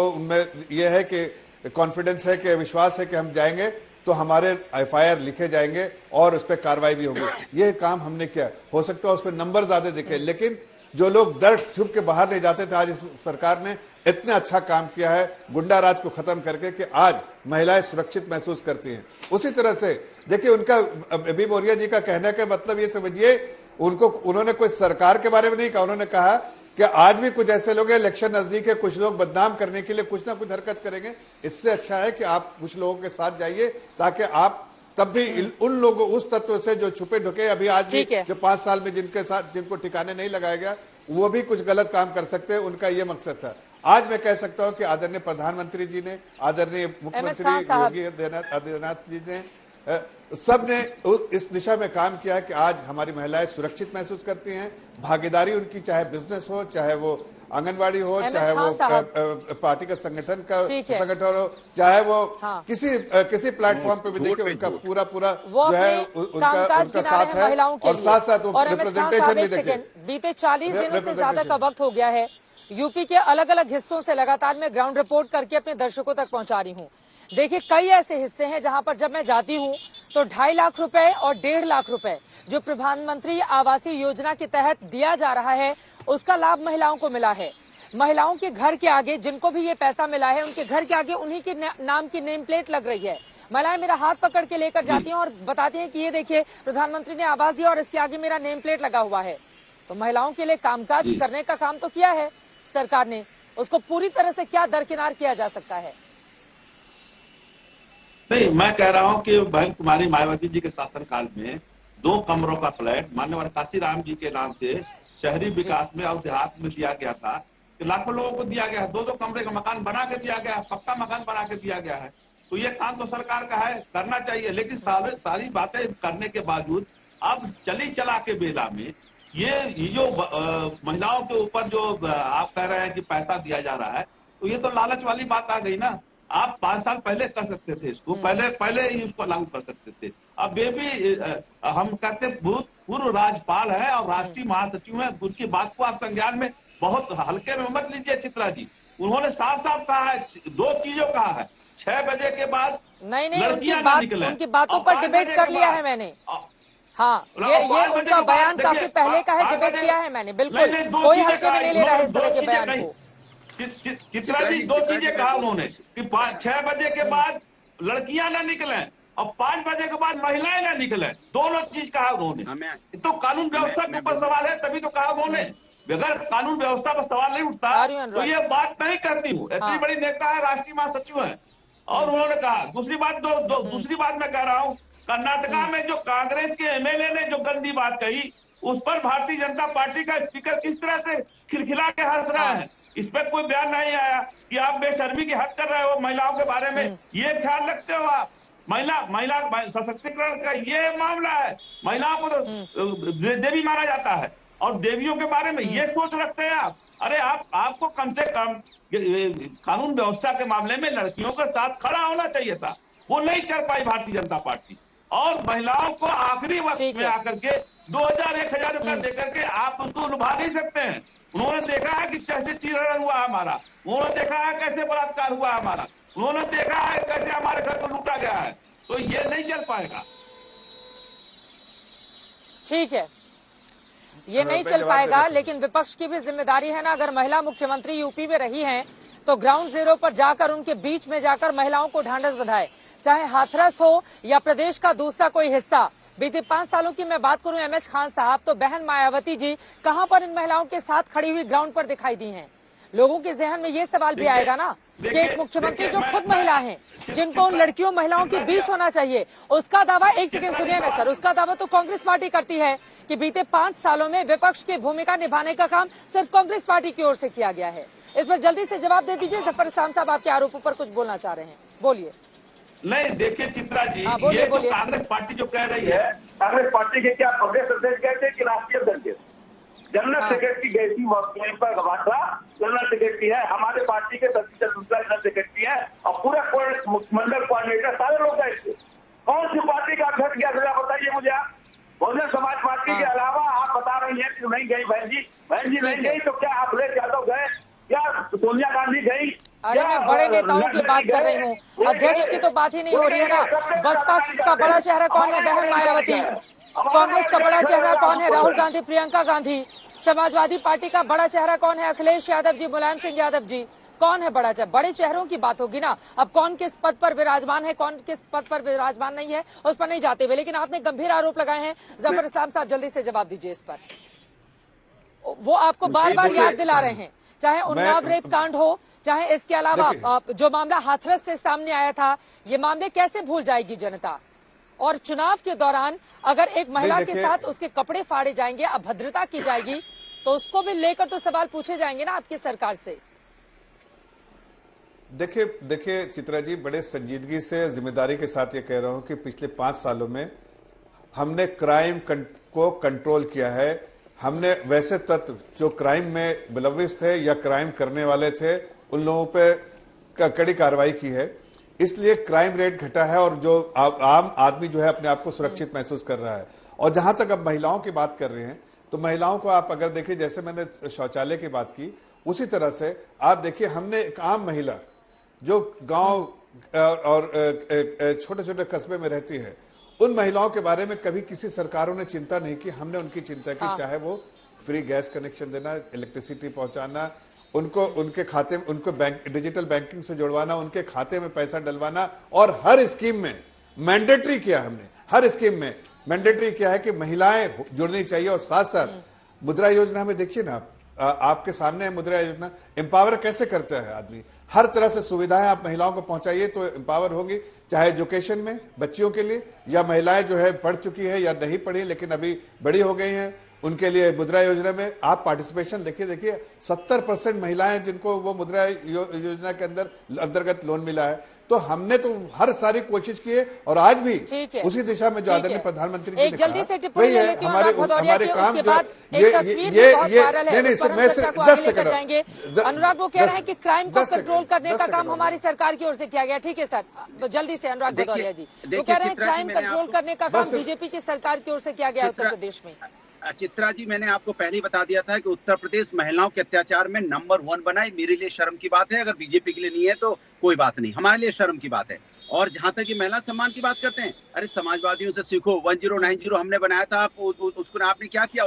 उनमें ये है कि कॉन्फिडेंस है, कि विश्वास है कि हम जाएंगे तो हमारे एफआईआर लिखे जाएंगे और उस पर कार्रवाई भी होगी। ये काम हमने किया। हो सकता है उस पर नंबर ज्यादा दिखे, लेकिन जो लोग डर छुप के बाहर नहीं जाते थे, आज इस सरकार ने इतना अच्छा काम किया है गुंडा राज को खत्म करके कि आज महिलाएं सुरक्षित महसूस करती हैं। उसी तरह से देखिए, उनका बी मौर्य जी का कहने का मतलब ये समझिए, उन्होंने कोई सरकार के बारे में नहीं कहा। उन्होंने कहा कि आज भी कुछ ऐसे लोग हैं, इलेक्शन नजदीक है, कुछ लोग बदनाम करने के लिए कुछ ना कुछ हरकत करेंगे। इससे अच्छा है कि आप कुछ लोगों के साथ जाइए, ताकि आप तब भी उन लोगों, उस तत्व से जो छुपे ढुके अभी आज भी जो 5 साल में जिनको ठिकाने नहीं लगाया गया, वो भी कुछ गलत काम कर सकते हैं। उनका ये मकसद था। आज मैं कह सकता हूं कि आदरणीय प्रधानमंत्री जी ने, आदरणीय मुख्यमंत्री योगी आदित्यनाथ जी ने, सब ने इस दिशा में काम किया है कि आज हमारी महिलाएं सुरक्षित महसूस करती हैं। भागीदारी उनकी, चाहे बिजनेस हो, चाहे वो आंगनवाड़ी हो, चाहे वो पार्टी का संगठन हो, चाहे वो किसी प्लेटफॉर्म पे भी देखिए, उनका पूरा जो है उनका साथ है, और साथ वो रिप्रेजेंटेशन भी देखिए। बीते 40 दिनों से ज्यादा का वक्त हो गया है, यूपी के अलग अलग हिस्सों से लगातार मैं ग्राउंड रिपोर्ट करके अपने दर्शकों तक पहुंचा रही हूँ। देखिए, कई ऐसे हिस्से हैं जहां पर जब मैं जाती हूं तो 2.5 लाख रुपए और 1.5 लाख रुपए जो प्रधानमंत्री आवासीय योजना के तहत दिया जा रहा है, उसका लाभ महिलाओं को मिला है। महिलाओं के घर के आगे, जिनको भी ये पैसा मिला है, उनके घर के आगे उन्हीं के नाम की नेम प्लेट लग रही है। महिलाएं मेरा हाथ पकड़ के लेकर जाती हैं और बताती हैं कि ये देखिए, प्रधानमंत्री ने आवास दिया और इसके आगे मेरा नेम प्लेट लगा हुआ है। तो महिलाओं के लिए कामकाज करने का काम तो किया है सरकार ने, उसको पूरी तरह से क्या दरकिनार किया जा सकता है? नहीं, मैं कह रहा हूं कि बहन कुमारी मायावती जी के शासनकाल में 2 कमरों का फ्लैट माननीय काशीराम जी के नाम से शहरी विकास में और देहात में दिया गया था, कि लाखों लोगों को दिया गया है। 2-2 कमरे का मकान बना के दिया गया है, पक्का मकान बना के दिया गया है। तो ये काम तो सरकार का है, करना चाहिए। लेकिन सारी बातें करने के बावजूद अब चला के बेला में ये जो महिलाओं के ऊपर जो आप कह रहे हैं कि पैसा दिया जा रहा है, तो ये तो लालच वाली बात आ गई ना। आप 5 साल पहले कर सकते थे इसको, पहले ही उसको लागू कर सकते थे। अब ये भी हम कहते पूर्व राज्यपाल है और राष्ट्रीय महासचिव है, उसकी बात को आप संज्ञान में बहुत हल्के में मत लीजिए चित्रा जी। उन्होंने साफ साफ कहा है, 2 चीजों कहा है, 6 बजे के बाद नहीं, उनकी बातों पर डिबेट कर लिया है मैंने। हाँ, ये उनका बयान काफी पहले का है, डिबेट किया है मैंने, बिल्कुल कोई हल्के में नहीं ले रहा है इस तरह के बयान को। चित्रा जी, 2 चीजें कहा उन्होंने कि 6 बजे के बाद लड़कियां ना निकलें और 5 बजे के बाद महिलाएं ना निकलें, दोनों चीज कहा उन्होंने। तो कानून व्यवस्था के ऊपर सवाल है, तभी तो कहा उन्होंने। अगर कानून व्यवस्था पर सवाल नहीं उठता तो ये बात नहीं करती हूँ। इतनी बड़ी नेता है, राष्ट्रीय महासचिव है, और उन्होंने कहा। दूसरी बात दूसरी बात मैं कह रहा हूँ, कर्नाटका में जो कांग्रेस के एमएलए ने जो गंदी बात कही, उस पर भारतीय जनता पार्टी का स्पीकर किस तरह से खिलखिला के हंस रहा है। इस पर कोई बयान नहीं आया कि आप बेशर्मी की हद कर रहे हो महिलाओं के बारे में। ये ख्याल रखते हो आप? महिला सशक्तिकरण का ये मामला है, महिलाओं को तो देवी माना जाता है, और देवियों के बारे में ये सोच रखते हैं आप। अरे आपको कम से कम कानून व्यवस्था के मामले में लड़कियों के साथ खड़ा होना चाहिए था। वो नहीं कर पाई भारतीय जनता पार्टी, और महिलाओं को आखिरी वक्त में आकर के 2000-1000 रुपया देकर के आप उसको लुभा नहीं सकते हैं। उन्होंने देखा है कि कैसे चीरहरण हुआ हमारा, उन्होंने देखा है कैसे बलात्कार हुआ हमारा, उन्होंने देखा है कैसे हमारे घर को लूटा गया है, तो ये नहीं चल पाएगा। ठीक है, ये नहीं चल पाएगा, लेकिन विपक्ष की भी जिम्मेदारी है ना। अगर महिला मुख्यमंत्री यूपी में रही हैं तो ग्राउंड जीरो पर जाकर उनके बीच में जाकर महिलाओं को ढांढस बंधाए, चाहे हाथरस हो या प्रदेश का दूसरा कोई हिस्सा। बीते 5 सालों की मैं बात करूं एमएच खान साहब, तो बहन मायावती जी कहां पर इन महिलाओं के साथ खड़ी हुई ग्राउंड पर दिखाई दी हैं? लोगों के जहन में ये सवाल भी आएगा ना कि एक मुख्यमंत्री जो खुद महिला हैं, जिनको उन लड़कियों महिलाओं के बीच होना चाहिए, उसका दावा, एक सेकंड सुनिए ना सर, उसका दावा तो कांग्रेस पार्टी करती है कि बीते 5 सालों में विपक्ष की भूमिका निभाने का काम सिर्फ कांग्रेस पार्टी की ओर से किया गया है। इस पर जल्दी से जवाब दे दीजिए। जफर इस्लाम साहब आपके आरोपों पर कुछ बोलना चाह रहे हैं, बोलिए। नहीं, देखिए चित्रा जी, बोलिए, ये बोलिए। तो कांग्रेस पार्टी जो कह रही है, कांग्रेस पार्टी के क्या प्रदेश अध्यक्ष गए थे कि राष्ट्रीय अध्यक्ष? जनरल सेक्रेटरी गई थी पर गवाठा, जनरल सेक्रेटरी है, हमारे पार्टी के सतीश दूसरा जनरल सेक्रेटरी है, और पूरा मंडल कोऑर्डिनेटर सारे लोग गए थे। कौन सी पार्टी का अध्यक्ष गया था बताइए मुझे आप? बहुजन समाज पार्टी के अलावा आप बता रही है कि नहीं गई बहन जी नहीं गई, तो क्या अखिलेश यादव गए, क्या सोनिया गांधी गई? अरे मैं बड़े नेताओं की बात कर रही हूँ, अध्यक्ष की तो बात ही नहीं हो रही है ना। बसपा का बड़ा चेहरा कौन है? बहन मायावती। कांग्रेस का बड़ा चेहरा कौन है? राहुल गांधी, प्रियंका गांधी। समाजवादी पार्टी का बड़ा चेहरा कौन है? अखिलेश यादव जी, मुलायम सिंह यादव जी। कौन है बड़ा चेहरा? बड़े चेहरों की बात होगी ना। अब कौन किस पद पर विराजमान है, कौन किस पद पर विराजमान नहीं है, उस पर नहीं जाते हुए, लेकिन आपने गंभीर आरोप लगाए हैं। जफर इस्लाम साहब जल्दी से जवाब दीजिए इस पर। वो आपको बार बार याद दिला रहे हैं, चाहे उन्नाव रेप कांड हो, चाहे इसके अलावा जो मामला हाथरस से सामने आया था, ये मामले कैसे भूल जाएगी जनता? और चुनाव के दौरान अगर एक महिला के साथ उसके कपड़े फाड़े जाएंगे, अभद्रता की जाएगी, तो उसको भी लेकर तो सवाल पूछे जाएंगे ना आपकी सरकार से। देखिए चित्रा जी, बड़े संजीदगी से जिम्मेदारी के साथ ये कह रहा हूं कि पिछले 5 सालों में हमने क्राइम को कंट्रोल किया है। हमने वैसे तत्व जो क्राइम में मुलव्विस थे या क्राइम करने वाले थे, उन लोगों पे कड़ी कार्रवाई की है, इसलिए क्राइम रेट घटा है, और जो आम आदमी जो है अपने आप को सुरक्षित महसूस कर रहा है। और जहां तक अब महिलाओं की बात कर रहे हैं, तो महिलाओं को आप अगर देखिए, जैसे मैंने शौचालय की बात की, उसी तरह से आप देखिए, हमने एक आम महिला जो गांव और छोटे छोटे कस्बे में रहती है, उन महिलाओं के बारे में कभी किसी सरकारों ने चिंता नहीं की। हमने उनकी चिंता की, चाहे वो फ्री गैस कनेक्शन देना, इलेक्ट्रिसिटी पहुंचाना, उनको उनके खाते में, उनको डिजिटल बैंकिंग से जुड़वाना, उनके खाते में पैसा डलवाना, और हर स्कीम में मैंडेटरी किया। हमने हर स्कीम में मैंडेटरी किया है कि महिलाएं जुड़नी चाहिए। और साथ साथ मुद्रा योजना में देखिए ना, आपके सामने है मुद्रा योजना। एम्पावर कैसे करता है आदमी? हर तरह से सुविधाएं आप महिलाओं को पहुंचाइए तो एम्पावर होगी, चाहे एजुकेशन में बच्चियों के लिए, या महिलाएं जो है पढ़ चुकी है या नहीं पढ़ी लेकिन अभी बड़ी हो गई हैं, उनके लिए मुद्रा योजना में आप पार्टिसिपेशन देखिए 70% महिलाएं जिनको वो मुद्रा योजना के अंतर्गत लोन मिला है। तो हमने तो हर सारी कोशिश की है, और आज भी उसी दिशा में जो आदरणीय प्रधानमंत्री जी ने कहा वही है। हमारे काम जो दस सेकंड अनुराग, वो कह रहे हैं कि क्राइम को कंट्रोल करने का काम हमारी सरकार की ओर से किया गया। ठीक है सर, जल्दी से अनुराग भदौरिया जी, वो कह रहे हैं क्राइम कंट्रोल करने का काम बीजेपी की सरकार की ओर से किया गया उत्तर प्रदेश में। चित्रा जी, मैंने आपको पहले ही बता दिया था कि उत्तर प्रदेश महिलाओं के अत्याचार में नंबर 1 बना है। मेरे लिए शर्म की बात है, अगर बीजेपी के लिए नहीं है तो कोई बात नहीं, हमारे लिए शर्म की बात है। और जहां तक ये महिला सम्मान की बात करते हैं, अरे समाजवादियों से सीखो। 1090 हमने बनाया था, उसको आपने क्या किया?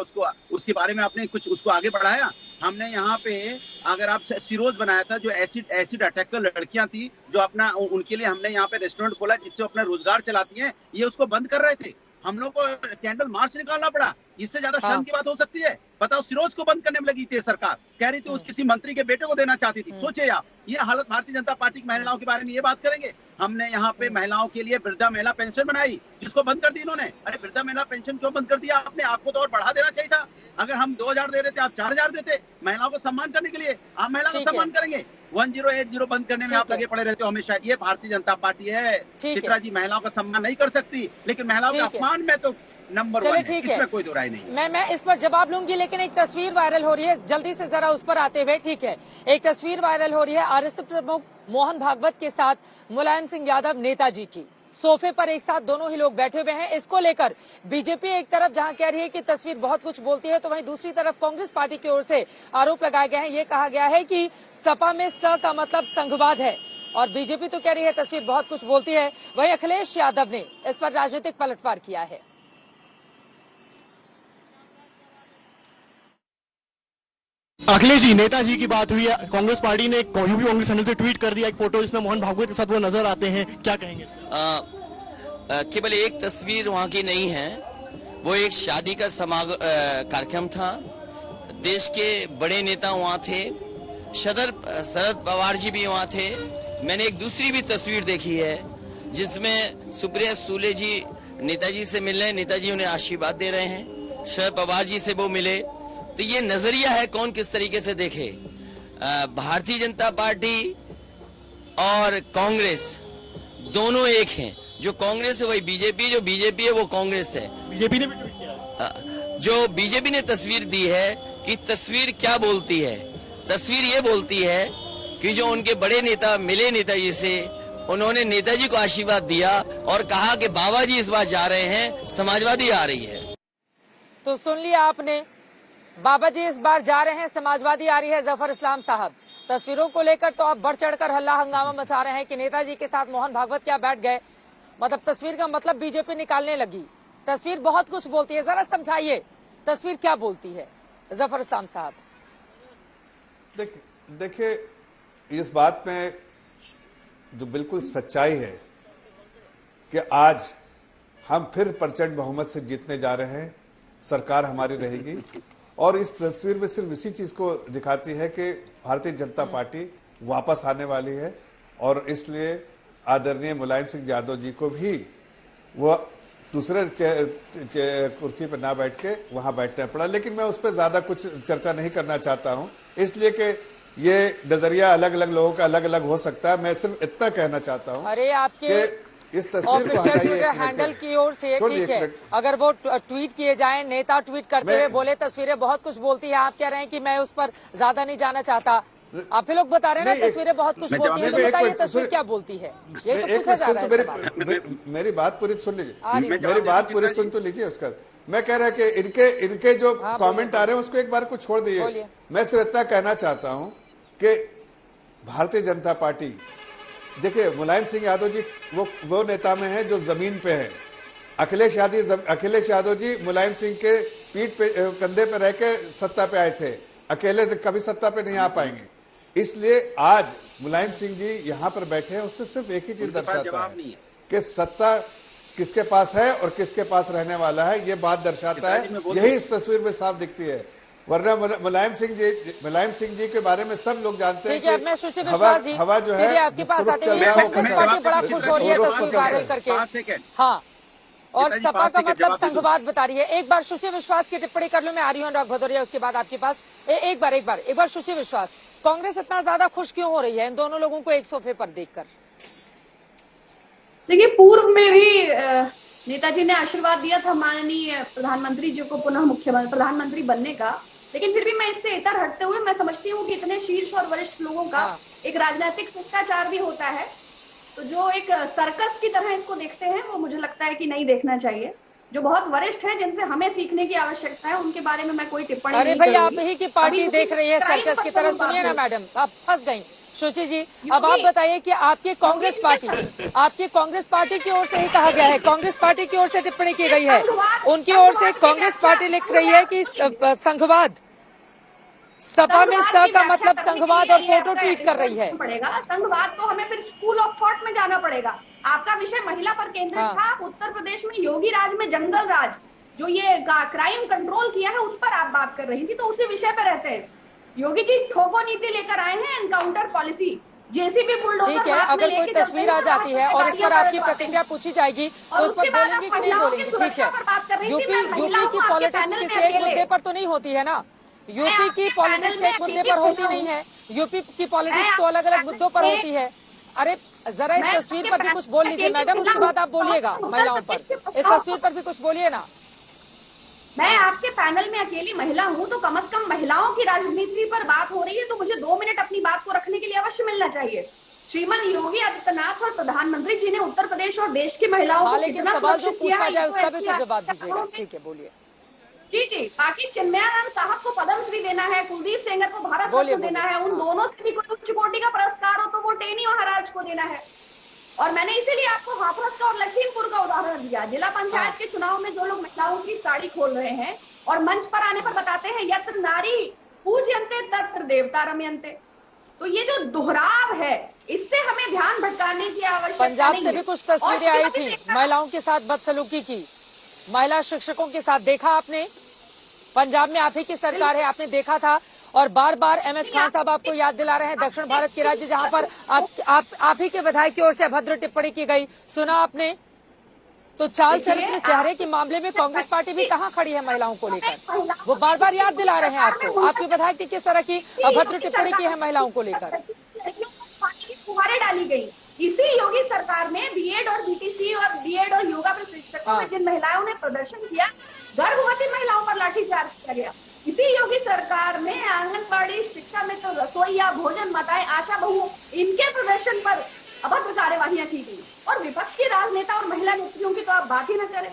उसके बारे में आपने कुछ उसको आगे बढ़ाया? हमने यहाँ पे अगर आप सिरोज बनाया था, जो एसिड अटैक कर लड़कियां थी, जो अपना उनके लिए हमने यहाँ पे रेस्टोरेंट खोला जिससे अपना रोजगार चलाती है, ये उसको बंद कर रहे थे। हम लोग को कैंडल मार्च निकालना पड़ा। इससे ज्यादा शर्म की बात हो सकती है? बताओ, सिरोज को बंद करने में लगी थी सरकार, कह रही थी उस किसी मंत्री के बेटे को देना चाहती थी। सोचिए आप, ये हालत भारतीय जनता पार्टी की महिलाओं के बारे में ये बात करेंगे। हमने यहाँ पे महिलाओं के लिए वृद्धा महिला पेंशन बनाई, जिसको बंद कर दी इन्होंने। अरे वृद्धा महिला पेंशन क्यों बंद कर दिया आपने? आपको तो और बढ़ा देना चाहिए था। अगर हम 2000 दे रहे थे, आप 4000 देते, महिलाओं को सम्मान करने के लिए। आप महिला को सम्मान करेंगे। 1080 बंद करने में आप लगे पड़े रहते हो हमेशा। ये भारतीय जनता पार्टी है। चित्रा जी महिलाओं का सम्मान नहीं कर सकती, लेकिन महिलाओं के अपमान में तो नंबर 1 है, इसमें कोई दो राय नहीं। मैं इस पर जवाब लूंगी, लेकिन एक तस्वीर वायरल हो रही है, जल्दी से जरा उस पर आते हुए। ठीक है, एक तस्वीर वायरल हो रही है आरएसएस प्रमुख मोहन भागवत के साथ मुलायम सिंह यादव नेताजी की। सोफे पर एक साथ दोनों ही लोग बैठे हुए हैं। इसको लेकर बीजेपी एक तरफ जहां कह रही है कि तस्वीर बहुत कुछ बोलती है, तो वहीं दूसरी तरफ कांग्रेस पार्टी की ओर से आरोप लगाए गए हैं। ये कहा गया है कि सपा में स का मतलब संघवाद है, और बीजेपी तो कह रही है तस्वीर बहुत कुछ बोलती है। वहीं अखिलेश यादव ने इस पर राजनीतिक पलटवार किया है। अखिलेश जी, नेताजी की बात हुई है, कांग्रेस पार्टी ने यूपी कांग्रेस हैंडल से ट्वीट कर दिया एक फोटो, जिसमें मोहन भागवत के साथ वो नजर आते हैं, क्या कहेंगे? केवल एक तस्वीर वहाँ की नहीं है, वो एक शादी का कार्यक्रम था। देश के बड़े नेता वहाँ थे, शरद पवार जी भी वहाँ थे। मैंने एक दूसरी भी तस्वीर देखी है, जिसमें सुप्रिया सूले जी नेताजी से मिल रहे हैं, नेताजी उन्हें आशीर्वाद दे रहे हैं, शरद पवार जी से वो मिले। तो ये नजरिया है कौन किस तरीके से देखे। भारतीय जनता पार्टी और कांग्रेस दोनों एक हैं। जो कांग्रेस है वही बीजेपी, जो बीजेपी है वो कांग्रेस है। बीजेपी ने भी ट्वीट किया। जो बीजेपी ने तस्वीर दी है कि तस्वीर क्या बोलती है? तस्वीर ये बोलती है कि जो उनके बड़े नेता मिले नेताजी से, उन्होंने नेताजी को आशीर्वाद दिया और कहा कि बाबा जी इस बार जा रहे हैं, समाजवादी आ रही है। तो सुन लिया आपने, बाबा जी इस बार जा रहे हैं, समाजवादी आ रही है। जफर इस्लाम साहब, तस्वीरों को लेकर तो आप बढ़ चढ़कर हल्ला हंगामा मचा रहे हैं कि नेताजी के साथ मोहन भागवत क्या बैठ गए, मतलब तस्वीर का मतलब बीजेपी निकालने लगी। तस्वीर बहुत कुछ बोलती है, जरा समझाइए तस्वीर क्या बोलती है जफर इस्लाम साहब। देखिए, इस बात में जो बिल्कुल सच्चाई है कि आज हम फिर प्रचंड बहुमत से जीतने जा रहे हैं, सरकार हमारी रहेगी। और इस तस्वीर में सिर्फ इसी चीज को दिखाती है कि भारतीय जनता पार्टी वापस आने वाली है, और इसलिए आदरणीय मुलायम सिंह यादव जी को भी वो दूसरे कुर्सी पर ना बैठ के वहां बैठना पड़ा। लेकिन मैं उस पर ज्यादा कुछ चर्चा नहीं करना चाहता हूं, इसलिए कि ये नजरिया अलग अलग लोगों का अलग अलग हो सकता है। मैं सिर्फ इतना कहना चाहता हूं। अरे आपके इस तस्वीर को ऑफिशियल हैंडल की ओर से ठीक है, अगर वो ट्वीट किए जाएं, नेता ट्वीट करते हुए बोले तस्वीरें बहुत कुछ बोलती है, आप कह रहे हैं कि मैं उस पर ज्यादा नहीं जाना चाहता। आप ही लोग बता रहे हैं ना तस्वीरें बहुत कुछ बोलती है, तो बताइए तस्वीर क्या बोलती है, ये तो पूछा जा रहा है। मेरी बात पूरी सुन लीजिए, मेरी बात पूरी सुन तो लीजिए। उसका मैं कह रहा है कि इनके जो कमेंट आ रहे हैं उसको एक बार को छोड़ दीजिए। मैं सिर्फ इतना कहना चाहता हूं कि भारतीय जनता पार्टी, देखिए मुलायम सिंह यादव जी वो नेता में है जो जमीन पे है। अखिलेश यादव जी मुलायम सिंह के पीठ पे कंधे पे रह के सत्ता पे आए थे, अकेले कभी सत्ता पे नहीं आ पाएंगे। इसलिए आज मुलायम सिंह जी यहाँ पर बैठे हैं, उससे सिर्फ एक ही चीज दर्शाता है कि सत्ता किसके पास है और किसके पास रहने वाला है, ये बात दर्शाता है। यही इस तस्वीर में साफ दिखती है। वरना मुलायम सिंह जी के बारे में सब लोग जानते हैं कि हवा जो है आपके पास आते हैं, बड़ा खुश हो रही है तस्वीर वायरल करके। हाँ, और सपा का मतलब संघवाद बता रही है। एक बार सुश्री विश्वास की टिप्पणी कर लूं मैं, आ रही हूं अनुराग भदौरिया, उसके बाद आपके पास। एक बार सुश्री विश्वास, कांग्रेस इतना ज्यादा खुश क्यों हो रही है इन दोनों लोगों को एक सोफे पर देखकर? देखिए, पूर्व में भी नेताजी ने आशीर्वाद दिया था माननीय प्रधानमंत्री जी को पुनः प्रधानमंत्री बनने का, लेकिन फिर भी मैं इससे इतर हटते हुए मैं समझती हूँ कि इतने शीर्ष और वरिष्ठ लोगों का एक राजनीतिक शिष्टाचार भी होता है, तो जो एक सर्कस की तरह इसको देखते हैं वो मुझे लगता है कि नहीं देखना चाहिए। जो बहुत वरिष्ठ है, जिनसे हमें सीखने की आवश्यकता है, उनके बारे में मैं कोई टिप्पणी नहीं करूंगी। अरे भाई, आप ही की पार्टी देख रही है सर्कस की तरह। सुनिए ना मैडम, आप फंस गई। सुश्री जी, अब आप बताइए कि आपकी कांग्रेस पार्टी की ओर से ही कहा गया है, कांग्रेस पार्टी की ओर से टिप्पणी की गई है, उनकी ओर से कांग्रेस पार्टी लिख रही है कि संघवाद, सपा में स का मतलब संघवाद, और फोटो ट्वीट कर रही है। संघवाद तो हमें फिर स्कूल ऑफ थॉट में जाना पड़ेगा। आपका विषय महिला पर केंद्रित था। उत्तर प्रदेश में योगी राज में जंगल राज, जो ये क्राइम कंट्रोल किया है उस पर आप बात कर रही थी, तो उसी विषय पर रहते हैं। योगी जी ठोको नीति लेकर आए हैं, एनकाउंटर पॉलिसी, जेसीबी बुलडोजर। ठीक है, अगर कोई तस्वीर आ जाती है और इस पर आपकी प्रतिक्रिया पूछी जाएगी तो उस पर बोलेंगे कि नहीं बोलेंगे? ठीक है, यूपी की पॉलिटिक्स किसी एक मुद्दे पर तो नहीं होती है ना, यूपी की पॉलिटिक्स एक मुद्दे पर होती नहीं है, यूपी की पॉलिटिक्स तो अलग अलग मुद्दों पर होती है। अरे जरा इस तस्वीर पर भी कुछ बोल लीजिए मैडम, उसके बाद आप बोलिएगा महिलाओं पर। इस तस्वीर पर भी कुछ बोलिए ना। मैं आपके पैनल में अकेली महिला हूं, तो कम से कम महिलाओं की राजनीति पर बात हो रही है, तो मुझे 2 मिनट अपनी बात को रखने के लिए अवश्य मिलना चाहिए। श्रीमान योगी आदित्यनाथ और प्रधानमंत्री जी ने उत्तर प्रदेश और देश की महिलाओं को लेकिन सवाल जो पूछा जाए उसका भी तो जवाब दीजिएगा। ठीक है, बोलिए। जी, बाकी चिन्मयानंद साहब को पद्मश्री देना है, कुलदीप सेंगर को भारत रत्न देना है, उन दोनों से भी कोई उच्च कोटि का पुरस्कार हो तो वो टेनी महाराज को देना है। और मैंने इसीलिए आपको हाथरस का और लखीमपुर का उदाहरण दिया। जिला पंचायत के चुनाव में जो लोग महिलाओं की साड़ी खोल रहे हैं और मंच पर आने पर बताते हैं यत्र नारी पूज्यन्ते तत्र देवता रमयन्ते, तो ये जो दोहराव है इससे हमें ध्यान भटकाने की आवश्यकता नहीं है। पंजाब से भी कुछ तस्वीरें आई थी महिलाओं के साथ बदसलूकी की, महिला शिक्षकों के साथ, देखा आपने? पंजाब में आप ही की सरकार है, आपने देखा था। और बार बार एमएच खान साहब आपको याद दिला रहे हैं दक्षिण भारत के राज्य जहां पर आप ही के विधायक की ओर से अभद्र टिप्पणी की गई, सुना आपने? तो चाल चरित्र चेहरे के मामले में कांग्रेस पार्टी भी कहां खड़ी है महिलाओं को लेकर? वो बार बार याद दिला रहे हैं आपको, आपके विधायक ने किस तरह की अभद्र टिप्पणी की है महिलाओं को लेकर। फुहारें डाली गई इसी योगी सरकार में। बीएड और बीटीसी और बीएड और योगा प्रशिक्षकों में जिन महिलाओं ने प्रदर्शन किया, गर्भवती महिलाओं पर लाठीचार्ज किया गया। इसी योगी सरकार में आंगनबाड़ी शिक्षा में तो रसोईया, भोजन माताएं, आशा बहू, इनके प्रदर्शन पर अभद्र कार्यवाहियां की गई। और विपक्ष के राजनेता और महिला नेत्रियों की तो आप बात ही न करें।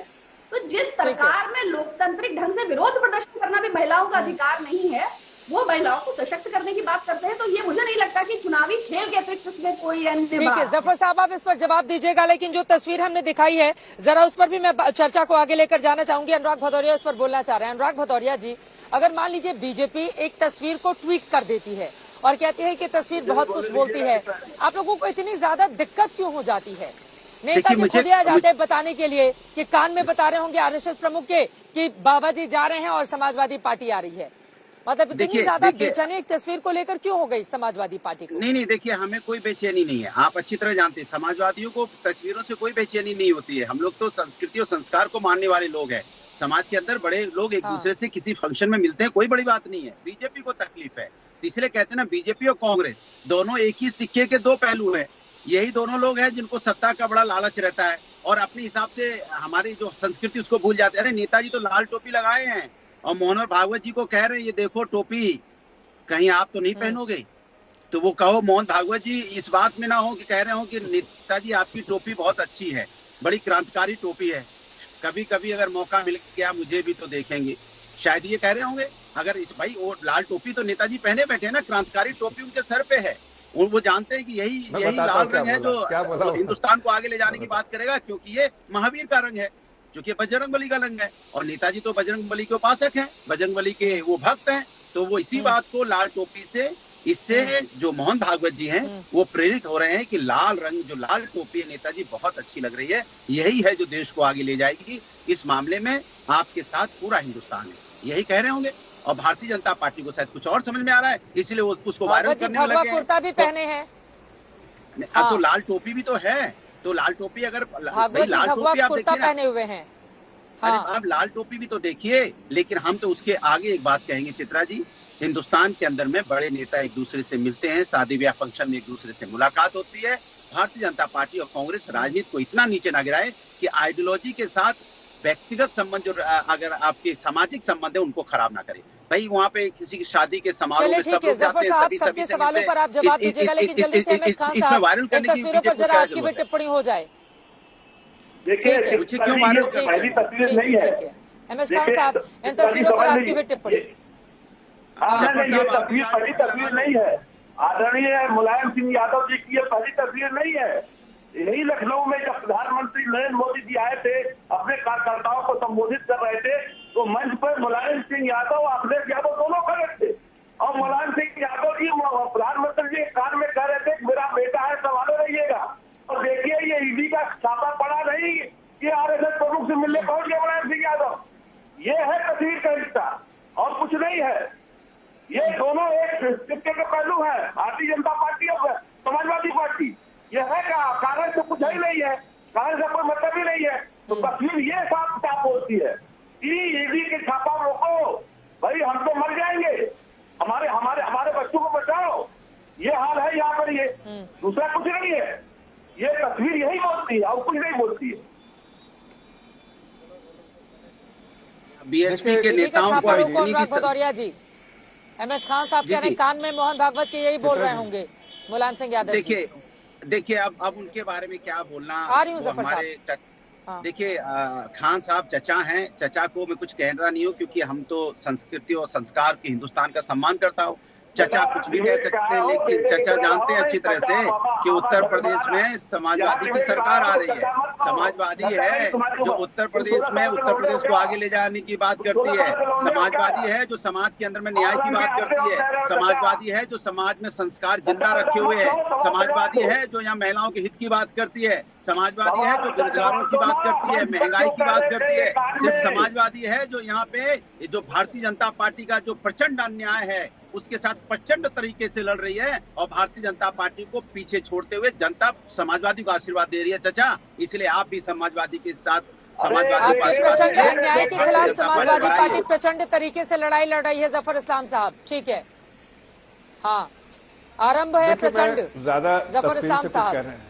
तो जिस सरकार में लोकतांत्रिक ढंग से विरोध प्रदर्शन करना भी महिलाओं का अधिकार नहीं है, वो महिलाओं को सशक्त करने की बात करते हैं, तो ये मुझे नहीं लगता कि चुनावी खेल के अतिरिक्त इसमें कोई अन्य। ठीक है जफर साहब, आप इस पर जवाब दीजिएगा, लेकिन जो तस्वीर हमने दिखाई है जरा उस पर भी मैं चर्चा को आगे लेकर जाना चाहूंगी। अनुराग भदौरिया उस पर बोलना चाह रहे हैं। अनुराग भदौरिया जी, अगर मान लीजिए बीजेपी एक तस्वीर को ट्वीट कर देती है और कहती है कि तस्वीर बहुत कुछ बोलती है, आप लोगों को इतनी ज्यादा दिक्कत क्यों हो जाती है? नेताजी खुद आ जाते हैं बताने के लिए कि कान में बता रहे होंगे आरएसएस प्रमुख के कि बाबा जी जा रहे हैं और समाजवादी पार्टी आ रही है। मतलब इतनी ज्यादा बेचैनी एक तस्वीर को लेकर क्यों हो गई समाजवादी पार्टी को? नहीं, देखिए हमें कोई बेचैनी नहीं है, आप अच्छी तरह जानते हैं समाजवादियों को तस्वीरों से कोई बेचैनी नहीं होती है। हम लोग तो संस्कृति और संस्कार को मानने वाले लोग हैं। समाज के अंदर बड़े लोग एक दूसरे से किसी फंक्शन में मिलते हैं, कोई बड़ी बात नहीं है। बीजेपी को तकलीफ है, इसलिए कहते हैं ना बीजेपी और कांग्रेस दोनों एक ही सिक्के के दो पहलू हैं। यही दोनों लोग हैं जिनको सत्ता का बड़ा लालच रहता है और अपने हिसाब से हमारी जो संस्कृति उसको भूल जाते हैं। अरे नेताजी तो लाल टोपी लगाए हैं और मोहन भागवत जी को कह रहे हैं ये देखो टोपी, कहीं आप तो नहीं पहनोगे? तो वो कहो मोहन भागवत जी इस बात में ना हो कि कह रहे हो कि नेताजी आपकी टोपी बहुत अच्छी है, बड़ी क्रांतिकारी टोपी है, कभी कभी अगर मौका मिल गया मुझे भी तो देखेंगे, शायद ये कह रहे होंगे। अगर इस भाई वो लाल टोपी तो नेताजी पहने बैठे ना, क्रांतिकारी टोपी उनके सर पे है, वो जानते हैं कि यही लाल रंग है जो हिंदुस्तान को आगे ले जाने की बात करेगा, क्योंकि ये महावीर का रंग है, क्योंकि बजरंगबली का रंग है और नेताजी तो बजरंगबली के उपासक हैं, बजरंगबली के वो भक्त हैं। तो वो इसी बात को लाल टोपी से, इससे जो मोहन भागवत जी हैं वो प्रेरित हो रहे हैं कि लाल रंग जो लाल टोपी है नेताजी बहुत अच्छी लग रही है, यही है जो देश को आगे ले जाएगी। इस मामले में आपके साथ पूरा हिंदुस्तान है, यही कह रहे होंगे। और भारतीय जनता पार्टी को शायद कुछ और समझ में आ रहा है, इसलिए वो उसको वायरल करने में लगे हैं। कुर्ता भी पहने हैं तो लाल टोपी भी तो है, तो लाल टोपी अगर भाई लाल टोपी आप देखिए पहने हुए हैं। अरे आप लाल टोपी भी तो देखिए, लेकिन हम तो उसके आगे एक बात कहेंगे चित्रा जी, हिंदुस्तान के अंदर में बड़े नेता एक दूसरे से मिलते हैं, शादी ब्याह फंक्शन में एक दूसरे से मुलाकात होती है। भारतीय जनता पार्टी और कांग्रेस राजनीति को इतना नीचे ना गिराए कि आइडियोलॉजी के साथ व्यक्तिगत संबंध जो अगर आपके सामाजिक संबंध है उनको खराब ना करे। भाई वहाँ पे किसी की शादी के समारोह में सब लोग जाते हैं, सभी से मिलते हैं, इसमें वायरल करने की आपकी भी टिप्पणी हो जाए। देखिए क्यों वायरल पहली तस्वीर नहीं है एमएच खान साहब, इन तस्वीरों पर आपकी भी टिप्पणी। ये तस्वीर पहली तस्वीर नहीं है, आदरणीय मुलायम सिंह यादव जी की ये पहली तस्वीर नहीं है। यही लखनऊ में जब प्रधानमंत्री नरेंद्र मोदी जी आए थे, अपने कार्यकर्ताओं को संबोधित कर रहे थे, तो मंच पर मुलायम सिंह यादव और अखिलेश यादव दोनों खड़े थे और मुलायम सिंह यादव जी प्रधानमंत्री जी के कान में कह रहे थे मेरा बेटा है, संभाले रहिएगा। और देखिए ये ईडी का छापा पड़ा नहीं, ये आरएसएस प्रमुख से मिलने पहुंच गए मुलायम सिंह यादव। दोनों एक सिक्के के पहलू है, भारतीय जनता पार्टी और समाजवादी पार्टी। यह है क्या? कांग्रेस तो कुछ ही नहीं है, कांग्रेस का कोई मतलब ही नहीं है। तो तस्वीर ये साफ साफ होती है कि ईडी के छापा रोको, भाई हम तो मर जाएंगे, हमारे हमारे हमारे बच्चों को बचाओ, ये हाल है यहाँ पर। ये दूसरा कुछ नहीं है, ये तस्वीर यही बोलती है और कुछ नहीं बोलती है। बीएसपी के नेताओं को अनुराग भदौरिया जी, एमएच खान साहब कह रहे हैं कान में मोहन भागवत के यही बोल रहे होंगे मुलायम सिंह यादव। देखिए अब उनके बारे में क्या बोलना। हमारे देखिए खान साहब चचा हैं, चचा को मैं कुछ कहना नहीं हूँ क्योंकि हम तो संस्कृति और संस्कार की हिंदुस्तान का सम्मान करता हूँ। चचा कुछ भी कह सकते हैं, लेकिन चचा जानते हैं अच्छी तरह से कि उत्तर प्रदेश में समाजवादी की सरकार आ रही है। समाजवादी है जो उत्तर प्रदेश को आगे ले जाने की बात करती है। समाजवादी है जो समाज के अंदर में न्याय की बात करती है। समाजवादी है जो समाज में संस्कार जिंदा रखे हुए है। समाजवादी है जो यहाँ महिलाओं के हित की बात करती है। समाजवादी है जो बेरोजगारों की बात करती है, महंगाई की बात करती है। सिर्फ समाजवादी है जो यहाँ पे जो भारतीय जनता पार्टी का जो प्रचंड अन्याय है उसके साथ प्रचंड तरीके से लड़ रही है और भारतीय जनता पार्टी को पीछे छोड़ते हुए जनता समाजवादी को आशीर्वाद दे रही है। चचा, इसलिए आप भी समाजवादी के साथ समाजवादी प्रचंड अन्याय के खिलाफ समाजवादी पार्टी प्रचंड तरीके से लड़ाई लड़ रही है। जफर इस्लाम साहब, ठीक है, हाँ, आरंभ है प्रचंड। ज्यादा तफसील से कुछ कह रहे हैं।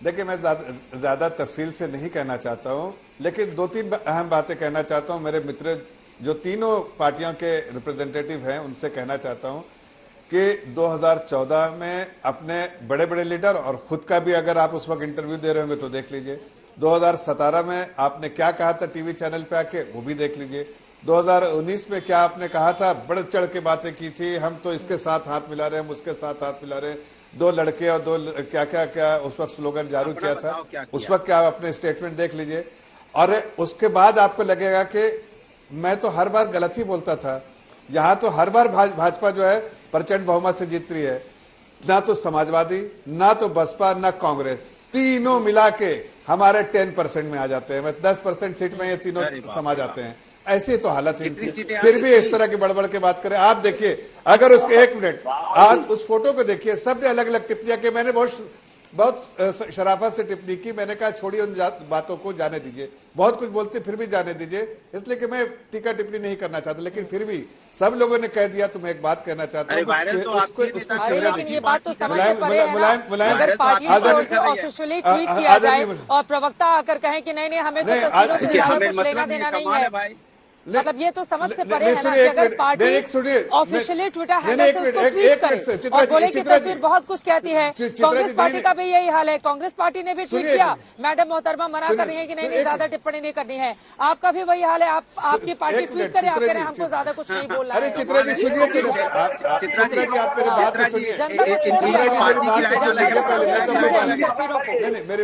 देखिए, मैं ज्यादा तफसील से नहीं कहना चाहता हूं, लेकिन दो तीन अहम बातें कहना चाहता हूं। मेरे मित्र जो तीनों पार्टियों के रिप्रेजेंटेटिव हैं उनसे कहना चाहता हूं कि 2014 में अपने बड़े बड़े लीडर और खुद का भी अगर आप उस वक्त इंटरव्यू दे रहे होंगे तो देख लीजिए। 2017 में आपने क्या कहा था टीवी चैनल पे आके, वो भी देख लीजिए। 2019 में क्या आपने कहा था, बढ़ चढ़ के बातें की थी, हम तो इसके साथ हाथ मिला रहे हैं, हम उसके साथ हाथ मिला रहे हैं, दो लड़के और दो क्या क्या क्या उस वक्त स्लोगन जारी किया था। उस वक्त क्या आप अपने स्टेटमेंट देख लीजिए। और उसके बाद आपको लगेगा कि मैं तो हर बार गलत ही बोलता था, यहां तो हर बार भाजपा जो है प्रचंड बहुमत से जीत रही है। ना तो समाजवादी, ना तो बसपा, ना कांग्रेस, तीनों मिला के हमारे 10% में आ जाते हैं। 10% सीट में ये तीनों समा जाते हैं। ऐसी तो हालत है, फिर भी इस तरह की बड़बड़ के बात करें। आप देखिए, अगर उसके 1 मिनट आज उस फोटो को देखिए, सबने अलग अलग टिप्पणियां की। मैंने बहुत शराफत से टिप्पणी की। मैंने कहा छोड़िए उन बातों को, जाने दीजिए, बहुत कुछ बोलते फिर भी जाने दीजिए, इसलिए कि मैं टीका टिप्पणी नहीं करना चाहता। लेकिन फिर भी सब लोगों ने कह दिया तो मैं एक बात कहना चाहता हूँ। और प्रवक्ता आकर कहें कि नहीं हमें तो तस्वीरों से लेना देना नहीं है, मतलब ये तो समझ से परे है ना कि अगर पार्टी ऑफिशियली ट्विटर हैंडल से उसको ट्वीट करे और बोले कि तस्वीर बहुत कुछ कहती है। कांग्रेस पार्टी का भी यही हाल है। कांग्रेस पार्टी ने भी ट्वीट किया, मैडम मोहतरमा मना कर रही है कि नहीं ज्यादा टिप्पणी नहीं करनी है। आपका भी वही हाल है, आपकी पार्टी ट्वीट करे, आप कह रहे हैं हमको ज्यादा कुछ नहीं बोलना है। चित्रा जी सुनिए, चित्रा जी आप मेरी बात तो सुनिए।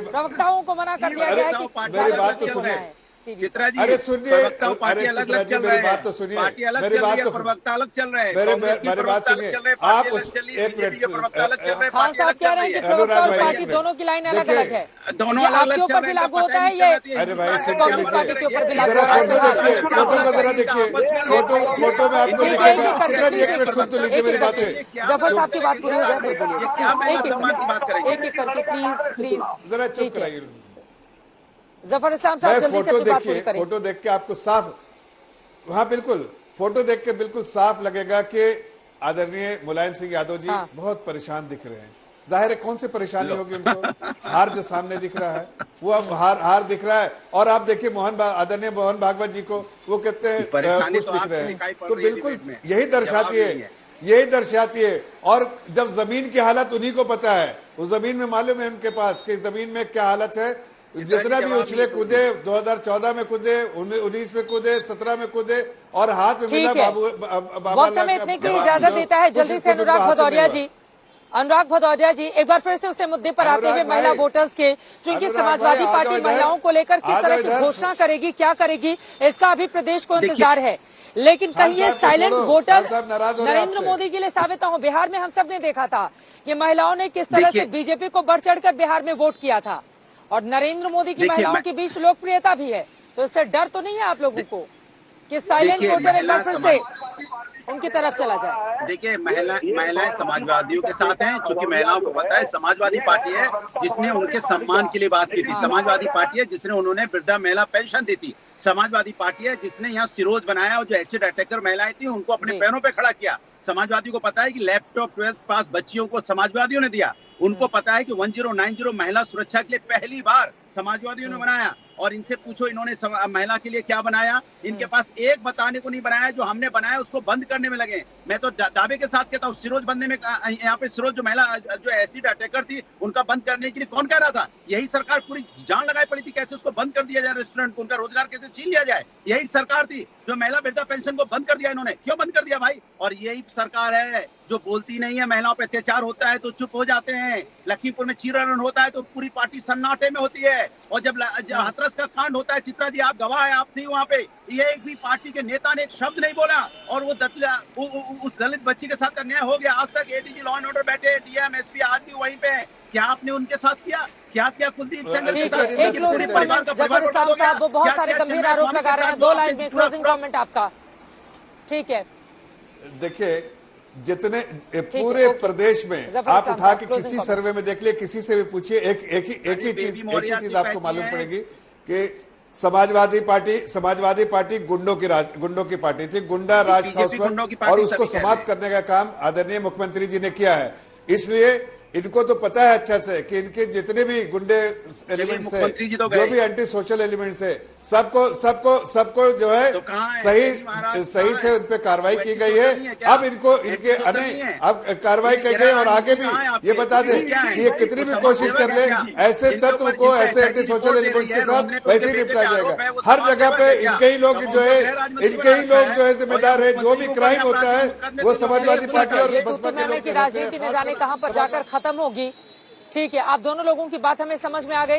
प्रवक्ताओं को मना कर दिया गया है कि मेरी बात तो सुनिए चित्रा जी। अरे सुनिए, पार्टी अलग अलग चल रहा है, बात तो सुनिए, पार्टी अलग मेरी बात तो प्रवक्ता अलग चल रहे हैं, मेरी बात सुनिए। आप उस एक मिनट, खान साहब कह रहे हैं कि प्रवक्ता और पार्टी दोनों की लाइन अलग अलग है, दोनों अलग ऊपर भी लागू होता है ये। अरे भाई कांग्रेस पार्टी के ऊपर भी लागू जरा फोटो को जरा देखिए, फोटो में आपको दिखेगा। चित्रा जी 1 मिनट सुन तो लीजिए मेरी बातें। जफर साहब की बात पूरी हो जाए फिर बोलिए, एक एक करके प्लीज जरा चुप कराइए। जफर इस्लाम साहब जल्दी से बात पूरी करें। फोटो देख के आपको साफ, हाँ बिल्कुल, फोटो देख के बिल्कुल साफ लगेगा कि आदरणीय मुलायम सिंह यादव जी बहुत परेशान दिख रहे हैं। जाहिर है कौन सी परेशानी होगी उनको, हार जो सामने दिख रहा है वो अब हार दिख रहा है। और आप देखिए आदरणीय मोहन भागवत जी को, वो कहते हैं खुश दिख रहे हैं, तो बिल्कुल यही दर्शाती है। और जब जमीन की हालत उन्हीं को पता है, उस जमीन में मालूम है उनके पास कि जमीन में क्या हालत है। जितना भी उछले कूदे, 2014 में कूदे, 19 में कूदे, 17 में कूदे और हाथ में मिला बाबा इतने की इजाजत देता है। जल्दी से अनुराग भदौरिया जी एक बार फिर से उसे मुद्दे पर आते हुए महिला वोटर्स के, क्योंकि समाजवादी पार्टी महिलाओं को लेकर किस तरह की घोषणा करेगी, क्या करेगी, इसका अभी प्रदेश को इंतजार है। लेकिन कहीं ये साइलेंट वोटर नरेंद्र मोदी के लिए साबित हो। बिहार में हम सब ने देखा था कि महिलाओं ने किस तरह से बीजेपी को बढ़ चढ़कर बिहार में वोट किया था, और नरेंद्र मोदी की महिलाओं के बीच लोकप्रियता भी है। तो इससे डर तो नहीं है आप लोगों को कि साइलेंट वोटर एक बार फिर से उनकी तरफ चला जाए। देखिए, महिलाएं समाजवादियों के साथ हैं, क्योंकि महिलाओं को पता है समाजवादी पार्टी है जिसने उनके सम्मान के लिए बात की थी, समाजवादी पार्टी है जिसने उन्होंने वृद्धा महिला पेंशन दी थी, समाजवादी पार्टी है जिसने यहाँ सिरोज बनाया और जो एसिड अटैकर महिलाएं थी उनको अपने पैरों पे खड़ा किया। समाजवादी को पता है कि लैपटॉप 12th पास बच्चियों को समाजवादियों ने दिया। उनको पता है कि 1090 महिला सुरक्षा के लिए पहली बार समाजवादियों ने बनाया। और इनसे पूछो इन्होंने महिला के लिए क्या बनाया, इनके पास एक बताने को नहीं बनाया। जो हमने बनाया उसको बंद करने में लगे। मैं तो दावे के साथ कहता हूँ सिरोज बनने में, यहाँ पे सिरोज जो महिला जो एसिड अटैकर थी उनका बंद करने के लिए कौन कह रहा था? यही सरकार पूरी जान लगाई पड़ी थी कैसे उसको बंद कर दिया जाए, रेस्टोरेंट को उनका रोजगार कैसे छीन लिया जाए। यही सरकार थी जो महिला वृद्धा पेंशन को बंद कर दिया। इन्होंने क्यों बंद कर दिया भाई? और यही सरकार है जो बोलती नहीं है, महिलाओं पे अत्याचार होता है तो चुप हो जाते हैं। लखीमपुर में चीरारण होता है तो पूरी पार्टी सन्नाटे में होती है। और जब हाथरस का कांड होता है, चित्रा जी आप गवाह है, आप थी वहाँ पे, ये एक भी पार्टी के नेता ने एक शब्द नहीं बोला। और वो उस दलित बच्ची के साथ अन्याय हो गया। आज तक एडीजी लॉ एंड ऑर्डर बैठे, डीएम एसपी आज भी वहीं पे है। क्या आपने उनके साथ किया? क्या किया कुलदीप सेंगर के साथ? साहब वो बहुत सारे गंभीर आरोप लगा रहे हैं। 2 लाइन में क्लोजिंग कमेंट आपका। ठीक है, देखिए जितने पूरे प्रदेश में आप उठा के किसी सर्वे में देख लिए, किसी से भी पूछिए, एक ही चीज आपको मालूम पड़ेगी कि समाजवादी पार्टी गुंडों की पार्टी थी, गुंडा राज था और उसको समाप्त करने का काम आदरणीय मुख्यमंत्री जी ने किया है। इसलिए इनको तो पता है अच्छा से कि इनके जितने भी गुंडे एलिमेंट्स थे, जो भी एंटी सोशल एलिमेंट्स थे, सबको जो है सही से उन पे कार्रवाई की गई है। अब अब कार्रवाई की गई और आगे भी ये बता दें कि ये कितनी भी कोशिश कर ले, ऐसे तत्व को ऐसे एंटी सोशल एलिमेंट्स के साथ वैसे ही निपटाया जाएगा। हर जगह पे इनके ही लोग जो है जिम्मेदार है। जो भी क्राइम होता है वो समाजवादी पार्टी और बसपा के लोग राजनीति न जाने कहां पर जाकर खत्म होगी। ठीक है, आप दोनों लोगों की बात हमें समझ में आ गई।